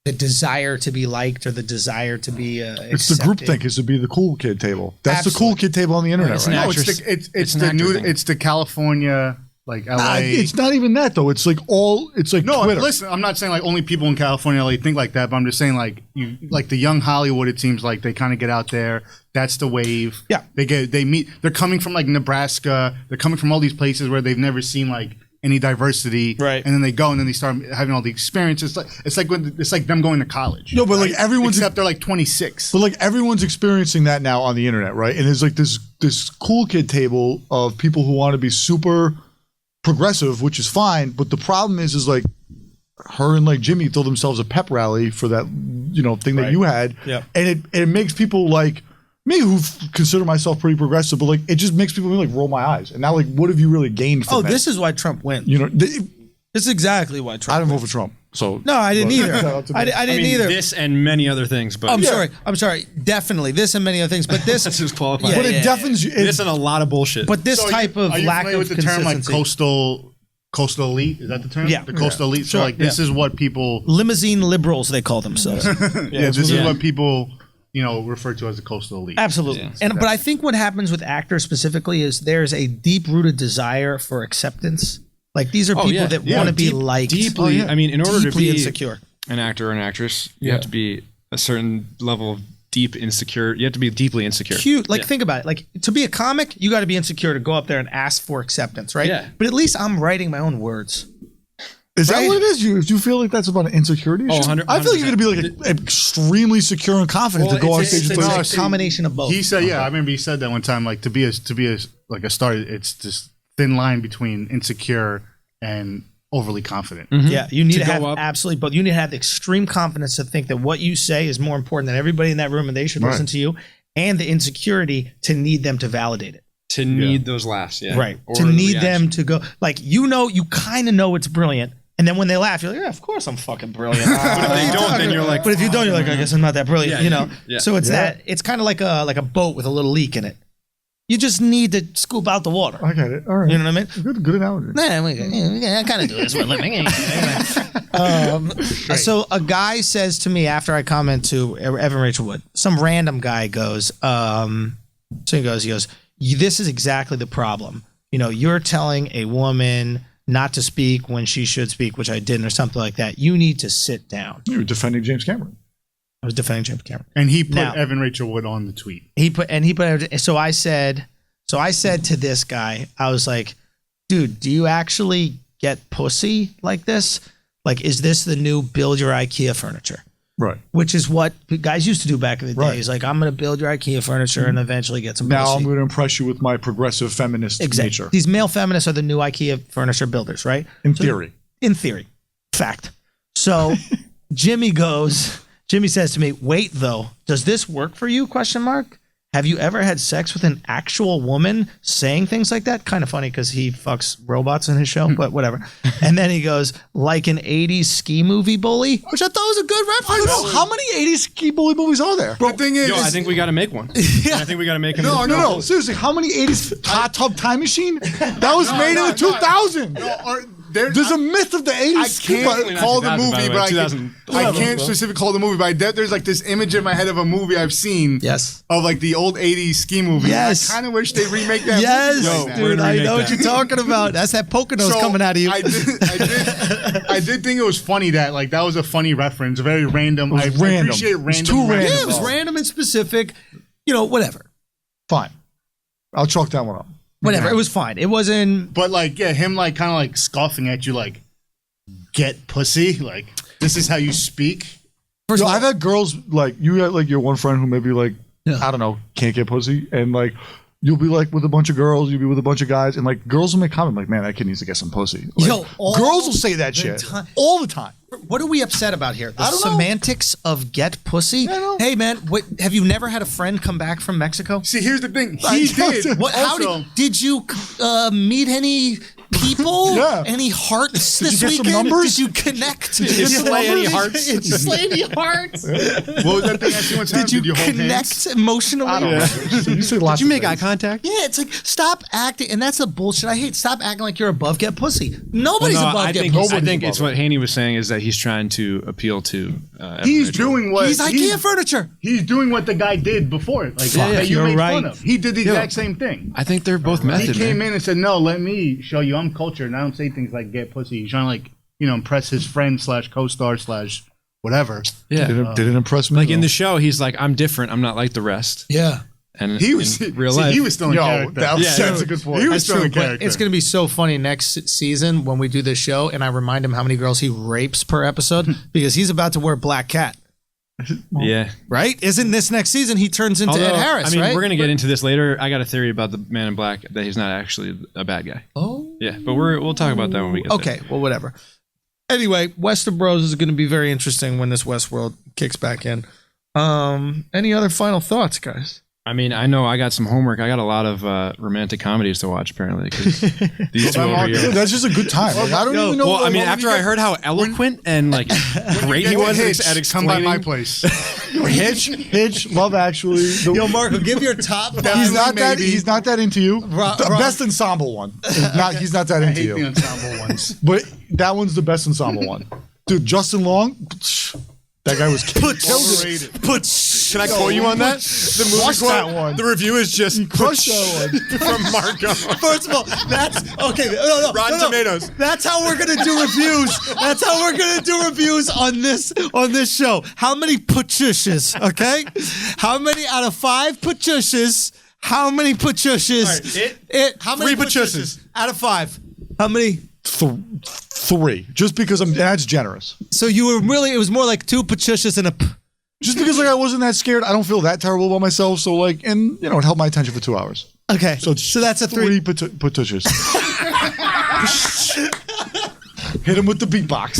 Speaker 5: the desire to be liked or the desire to be
Speaker 3: It's the group think is to be the cool kid table. That's the cool kid table on the internet,
Speaker 2: It's
Speaker 3: right?
Speaker 2: an
Speaker 4: No,
Speaker 2: actress.
Speaker 4: it's
Speaker 2: an actor thing.
Speaker 4: it's the California like LA.
Speaker 3: It's not even that though. It's like
Speaker 4: No,
Speaker 3: Twitter.
Speaker 4: listen, I'm not saying like only people in California, LA think like that, but I'm just saying like like the young Hollywood. It seems like they kind of get out there. That's the wave.
Speaker 5: Yeah.
Speaker 4: they meet. They're coming from like Nebraska. They're coming from all these places where they've never seen like any diversity.
Speaker 5: Right.
Speaker 4: And then they go and then they start having all the experiences. It's like them going to college.
Speaker 3: No, but like
Speaker 4: right?
Speaker 3: everyone's
Speaker 4: except they're like 26.
Speaker 3: But like everyone's experiencing that now on the internet, right? And there's like this cool kid table of people who want to be super progressive, which is fine. But the problem is like her and like Jimmy throw themselves a pep rally for that, thing that you had.
Speaker 5: Yeah.
Speaker 3: And it makes people like me, who consider myself pretty progressive, but like it just makes people like roll my eyes. And now like, what have you really gained from that?
Speaker 5: This is why Trump wins.
Speaker 3: This
Speaker 5: is exactly why Trump.
Speaker 3: I didn't vote for Trump, so
Speaker 5: no, I didn't either. I didn't either.
Speaker 2: This and many other things, but
Speaker 5: I'm sorry. Definitely this and many other things, but this
Speaker 2: this is qualified.
Speaker 3: But it deafens you.
Speaker 2: This and a lot of bullshit.
Speaker 5: But this type of
Speaker 4: are you
Speaker 5: lack
Speaker 4: familiar
Speaker 5: of
Speaker 4: with the term like
Speaker 5: consistency.
Speaker 4: coastal elite? Is that the term?
Speaker 5: Yeah.
Speaker 4: The coastal elite. So
Speaker 5: Sure.
Speaker 4: like this is what people.
Speaker 5: Limousine liberals, they call themselves.
Speaker 4: This is what people refer to as the coastal elite.
Speaker 5: Absolutely.
Speaker 2: Yeah.
Speaker 5: But I think what happens with actors specifically is there's a deep-rooted desire for acceptance. Like these are people that want to be liked.
Speaker 2: Deeply. I mean, in order to
Speaker 5: Deeply
Speaker 2: be
Speaker 5: insecure.
Speaker 2: an actor or an actress, you have to be a certain level of deep insecure. You have to be deeply insecure.
Speaker 5: Cute. Like think about it. Like to be a comic, you got to be insecure to go up there and ask for acceptance, right?
Speaker 2: Yeah.
Speaker 5: But at least I'm writing my own words.
Speaker 3: Is that what it is? Do you feel like that's about an insecurity issue?
Speaker 2: 100%.
Speaker 3: I feel like you're going to be like extremely secure and confident to go on stage and
Speaker 5: It's
Speaker 3: play.
Speaker 5: a combination of both.
Speaker 4: He said, I remember he said that one time. Like to be a star, it's this thin line between insecure and overly confident.
Speaker 2: Mm-hmm.
Speaker 5: Yeah, you need to have
Speaker 2: go up.
Speaker 5: absolutely both. You need to have extreme confidence to think that what you say is more important than everybody in that room and they should listen to you, and the insecurity to need them to validate it.
Speaker 2: To need those laughs,
Speaker 5: Right.
Speaker 2: Or
Speaker 5: To
Speaker 2: the
Speaker 5: need
Speaker 2: reaction.
Speaker 5: them to go, like, you kind of know it's brilliant. And then when they laugh, you're like, yeah, of course I'm fucking brilliant.
Speaker 2: But if they don't, then you're like,
Speaker 5: But if you don't, you're like, I guess I'm not that brilliant,
Speaker 2: Yeah.
Speaker 5: So it's it's kind of like a boat with a little leak in it. You just need to scoop out the water.
Speaker 3: I get it. All right.
Speaker 5: You know what I mean?
Speaker 3: Good analogy.
Speaker 5: I kind of do this for a living. So a guy says to me after I comment to Evan Rachel Wood, some random guy goes, he goes, this is exactly the problem. You're telling a woman not to speak when she should speak, which I didn't, or something like that. You need to sit down.
Speaker 3: You were defending James Cameron.
Speaker 5: I was defending James Cameron.
Speaker 4: And he put Evan Rachel Wood on the tweet.
Speaker 5: So I said to this guy, I was like, dude, do you actually get pussy like this? Like, is this the new build your IKEA furniture?
Speaker 3: Right.
Speaker 5: Which is what guys used to do back in the day.
Speaker 3: Right.
Speaker 5: He's like, I'm going to build your IKEA furniture and eventually get some
Speaker 3: Now
Speaker 5: pussy.
Speaker 3: I'm going to impress you with my progressive feminist nature.
Speaker 5: These male feminists are the new IKEA furniture builders, right?
Speaker 3: In theory.
Speaker 5: In theory. Fact. So Jimmy says to me, wait, though, does this work for you? ? Have you ever had sex with an actual woman saying things like that? Kind of funny because he fucks robots in his show, but whatever. And then he goes, like an 80s ski movie bully, which I thought was a good reference.
Speaker 3: How many 80s ski bully movies are there?
Speaker 4: The thing is,
Speaker 2: I think we got to make one. I think we got to make him.
Speaker 3: No. Seriously, how many 80s hot tub time machine? That was made in the 2000s. There's a myth of the 80s.
Speaker 4: I
Speaker 3: ski
Speaker 4: can't
Speaker 3: bully.
Speaker 4: call the
Speaker 2: 2000, by
Speaker 4: movie,
Speaker 2: the
Speaker 4: but
Speaker 2: way,
Speaker 4: I can't specifically call the movie. But there's like this image in my head of a movie I've seen.
Speaker 5: Yes.
Speaker 4: Of like the old 80s ski movie.
Speaker 5: Yes.
Speaker 4: I kind of wish they remake that
Speaker 5: Yes,
Speaker 4: movie. right now.
Speaker 5: dude, I
Speaker 2: remake
Speaker 5: know what
Speaker 2: that.
Speaker 5: you're talking about. That's that Poconos
Speaker 4: So,
Speaker 5: coming out of you.
Speaker 4: I did think it was funny that like that was a funny reference, very random. I
Speaker 3: random.
Speaker 4: appreciate
Speaker 3: It was
Speaker 4: random.
Speaker 3: too random.
Speaker 5: Yeah, it was random and specific. Whatever.
Speaker 3: Fine. I'll chalk that one up.
Speaker 5: Whatever. It was fine. It wasn't.
Speaker 4: But like, yeah, him like kind of like scoffing at you, like, get pussy, like this is how you speak.
Speaker 3: First of all, I've had girls like you had like your one friend who maybe like I don't know can't get pussy, and like you'll be like with a bunch of girls, you'll be with a bunch of guys, and like girls will make comment like, man, that kid needs to get some pussy. Like, girls will say that shit all the time.
Speaker 5: What are we upset about here? The
Speaker 3: I don't know.
Speaker 5: semantics of get pussy? Hey, man, have you never had a friend come back from Mexico?
Speaker 4: See, here's the thing. He did.
Speaker 5: How did you meet any people?
Speaker 3: Yeah.
Speaker 5: Any hearts
Speaker 3: Did you
Speaker 5: this
Speaker 3: get some
Speaker 5: weekend?
Speaker 3: numbers?
Speaker 5: Did you connect?
Speaker 3: Did you
Speaker 2: slay any hearts?
Speaker 5: Did you slay any hearts?
Speaker 4: What was that thing I see one time?
Speaker 5: Did you
Speaker 4: hold
Speaker 5: connect
Speaker 4: hands?
Speaker 5: emotionally?
Speaker 3: I don't know. You say lots
Speaker 2: Did you
Speaker 3: of
Speaker 2: make eye
Speaker 3: things.
Speaker 2: contact?
Speaker 5: Yeah, it's like, stop acting, and that's the bullshit I hate. Stop acting like you're above get pussy. Nobody's above
Speaker 2: I
Speaker 5: get
Speaker 2: think,
Speaker 5: pussy.
Speaker 2: I think it's what Haney was saying is that he's trying to appeal to.
Speaker 4: He's doing what
Speaker 5: He's IKEA furniture.
Speaker 4: He's doing what the guy did before. Like that you
Speaker 5: you're
Speaker 4: made
Speaker 5: right.
Speaker 4: fun of. He did the exact same thing.
Speaker 2: I think they're both
Speaker 4: He
Speaker 2: method.
Speaker 4: came in and said, "No, let me show you I'm culture, and I don't say things like "get pussy." He's trying to like impress his friend / co-star / whatever.
Speaker 2: Yeah.
Speaker 3: Didn't impress me.
Speaker 2: Like in the show, he's like, I'm different. I'm not like the rest.
Speaker 1: Yeah.
Speaker 2: And
Speaker 4: He was
Speaker 2: in real life.
Speaker 4: He was still in character.
Speaker 3: That's a good point.
Speaker 4: He was still in
Speaker 1: But
Speaker 4: character.
Speaker 1: it's going to be so funny next season when we do this show and I remind him how many girls he rapes per episode because he's about to wear Black Cat.
Speaker 2: Yeah.
Speaker 1: Right? Isn't this next season he turns into Ed Harris,
Speaker 2: I mean,
Speaker 1: right?
Speaker 2: we're gonna get into this later. I got a theory about the Man in Black that he's not actually a bad guy.
Speaker 1: Oh.
Speaker 2: Yeah, but we'll talk about that when we get there.
Speaker 1: Okay, well, whatever. Anyway, Westerbros is going to be very interesting when this Westworld kicks back in. Any other final thoughts, guys?
Speaker 2: I mean, I know I got some homework. I got a lot of romantic comedies to watch, apparently. 'Cause these two over here.
Speaker 3: That's just a good time. Like, I don't even know.
Speaker 2: Well, I mean, after I heard how eloquent and like great he was at
Speaker 4: Come by
Speaker 2: explaining,
Speaker 4: my place.
Speaker 3: Hitch, Love Actually.
Speaker 1: Yo, Marco, give your top five.
Speaker 3: He's not that.
Speaker 4: maybe.
Speaker 3: He's not that into you. The
Speaker 1: Ron-
Speaker 3: best ensemble one. He's not that
Speaker 4: I
Speaker 3: into
Speaker 4: hate the
Speaker 3: you.
Speaker 4: ensemble ones.
Speaker 3: But that one's the best ensemble one. Dude, Justin Long. That guy was
Speaker 4: Overrated.
Speaker 2: Can I quote you on that? The movie
Speaker 3: Crushed that one.
Speaker 2: The review is just
Speaker 3: crushed that one.
Speaker 2: from Marco.
Speaker 1: First of all, that's okay. No,
Speaker 2: Rotten Tomatoes.
Speaker 1: That's how we're gonna do reviews. That's how we're gonna do reviews on this show. How many patricias? Okay, how many out of 5 patricias? How many patricias? How many
Speaker 2: 3 patricias
Speaker 1: out of 5? How many?
Speaker 3: 3. Just because that's generous.
Speaker 1: So you were really? It was more like 2 patricias and a.
Speaker 3: Just because like I wasn't that scared, I don't feel that terrible about myself. So like, and it held my attention for 2 hours.
Speaker 1: Okay,
Speaker 3: So
Speaker 1: that's a 3.
Speaker 3: Patushas. Hit him with the beatbox.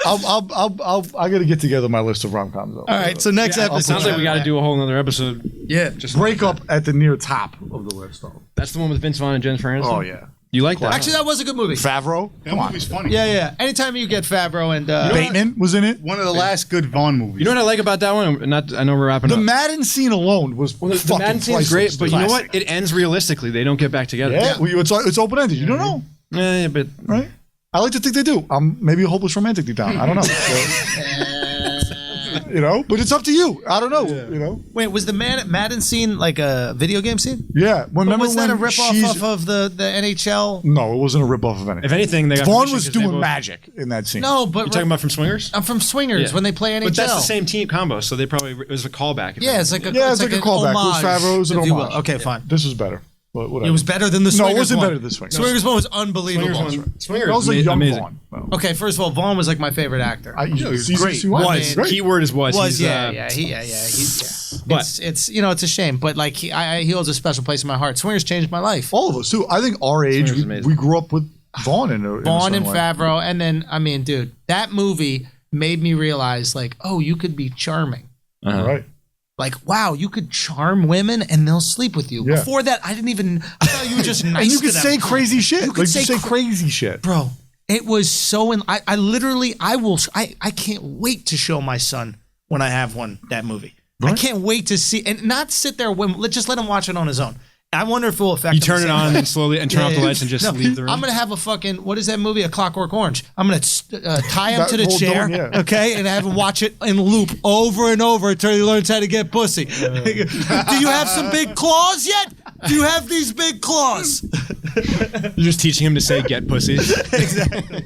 Speaker 3: I got to get together my list of rom-coms. Though.
Speaker 1: All right, so next episode.
Speaker 2: Sounds like we got to do a whole other episode.
Speaker 1: Yeah,
Speaker 2: Just
Speaker 3: Break up at the near top of the list, though.
Speaker 2: That's the one with Vince Vaughn and Jennifer Aniston.
Speaker 3: Oh yeah,
Speaker 2: You like that?
Speaker 1: actually, that was a good movie.
Speaker 3: Favreau.
Speaker 4: That movie's funny.
Speaker 1: Yeah. Anytime you get Favreau and
Speaker 3: Bateman was in it.
Speaker 4: One of the last good Vaughn movies.
Speaker 2: You know what I like about that one? I know we're wrapping
Speaker 3: The
Speaker 2: up.
Speaker 3: Madden scene alone was
Speaker 2: The
Speaker 3: fucking
Speaker 2: Madden scene's
Speaker 3: priceless,
Speaker 2: great, but
Speaker 3: dude.
Speaker 2: you know what? It ends realistically. They don't get back together.
Speaker 3: Yeah, well, it's open ended. You don't know,
Speaker 2: Yeah, but
Speaker 3: right? I like to think they do. I'm maybe a hopeless romantic deep down. I don't know. But it's up to you. I don't know.
Speaker 1: Wait, was the Madden scene like a video game scene?
Speaker 3: Yeah.
Speaker 1: But was that a
Speaker 3: when
Speaker 1: ripoff
Speaker 3: she's-
Speaker 1: off of the NHL?
Speaker 3: No, it wasn't a ripoff of anything.
Speaker 2: if anything, they got
Speaker 3: Vaughn
Speaker 2: permission
Speaker 3: was
Speaker 2: 'cause they
Speaker 3: doing
Speaker 2: both-
Speaker 3: magic in that scene.
Speaker 1: No, but
Speaker 2: You talking about from Swingers?
Speaker 1: I'm from Swingers
Speaker 2: Yeah.
Speaker 1: when they play NHL.
Speaker 2: But that's the same team combo, so they probably it was a callback.
Speaker 1: Yeah, it's like a
Speaker 3: Yeah, it's like a
Speaker 1: an
Speaker 3: callback. It was
Speaker 1: homage,
Speaker 3: Favreau, it was an
Speaker 1: if you will.
Speaker 3: homage.
Speaker 1: Okay, fine.
Speaker 3: This was better. But whatever.
Speaker 1: It was better than the
Speaker 3: No,
Speaker 1: Swingers
Speaker 3: it wasn't
Speaker 1: one.
Speaker 3: better than Swingers.
Speaker 1: Swingers one was unbelievable.
Speaker 2: Swingers
Speaker 3: That was like young
Speaker 2: amazing.
Speaker 3: Vaughn. Well,
Speaker 1: Okay, first of all, Vaughn was like my favorite actor.
Speaker 3: he was great.
Speaker 2: Was
Speaker 1: mean,
Speaker 2: keyword is was.
Speaker 1: was
Speaker 2: He's,
Speaker 1: he's
Speaker 2: But-
Speaker 1: it's it's a shame, but like he holds a special place in my heart. Swingers changed my life.
Speaker 3: All of us too. I think our age,
Speaker 2: Swingers is
Speaker 3: we
Speaker 2: amazing.
Speaker 3: grew up with Vaughn in a
Speaker 1: Vaughn and
Speaker 3: certain way.
Speaker 1: Favreau, and then I mean, dude, that movie made me realize like, oh, you could be charming.
Speaker 3: Right.
Speaker 1: Like, wow, you could charm women and they'll sleep with you.
Speaker 3: Yeah.
Speaker 1: Before that, I thought you were just nice
Speaker 3: And you
Speaker 1: to
Speaker 3: could
Speaker 1: them.
Speaker 3: say crazy shit.
Speaker 1: You could
Speaker 3: Like,
Speaker 1: say
Speaker 3: just say crazy shit.
Speaker 1: Bro, it was so I literally I can't wait to show my son when I have one that movie. I can't wait to see and not sit there when just let him watch it on his own. I wonder if it will affect
Speaker 2: You
Speaker 1: him
Speaker 2: turn
Speaker 1: the
Speaker 2: it
Speaker 1: same
Speaker 2: on
Speaker 1: way.
Speaker 2: and slowly and turn off the lights and just
Speaker 1: No,
Speaker 2: leave the room.
Speaker 1: I'm gonna have a fucking what is that movie? A Clockwork Orange. I'm gonna tie him
Speaker 3: That
Speaker 1: to the
Speaker 3: whole
Speaker 1: chair,
Speaker 3: dome, yeah.
Speaker 1: okay, and have him watch it in loop over and over until he learns how to get pussy. Do you have some big claws yet? Do you have these big claws?
Speaker 2: You're just teaching him to say "get pussy."
Speaker 1: Exactly.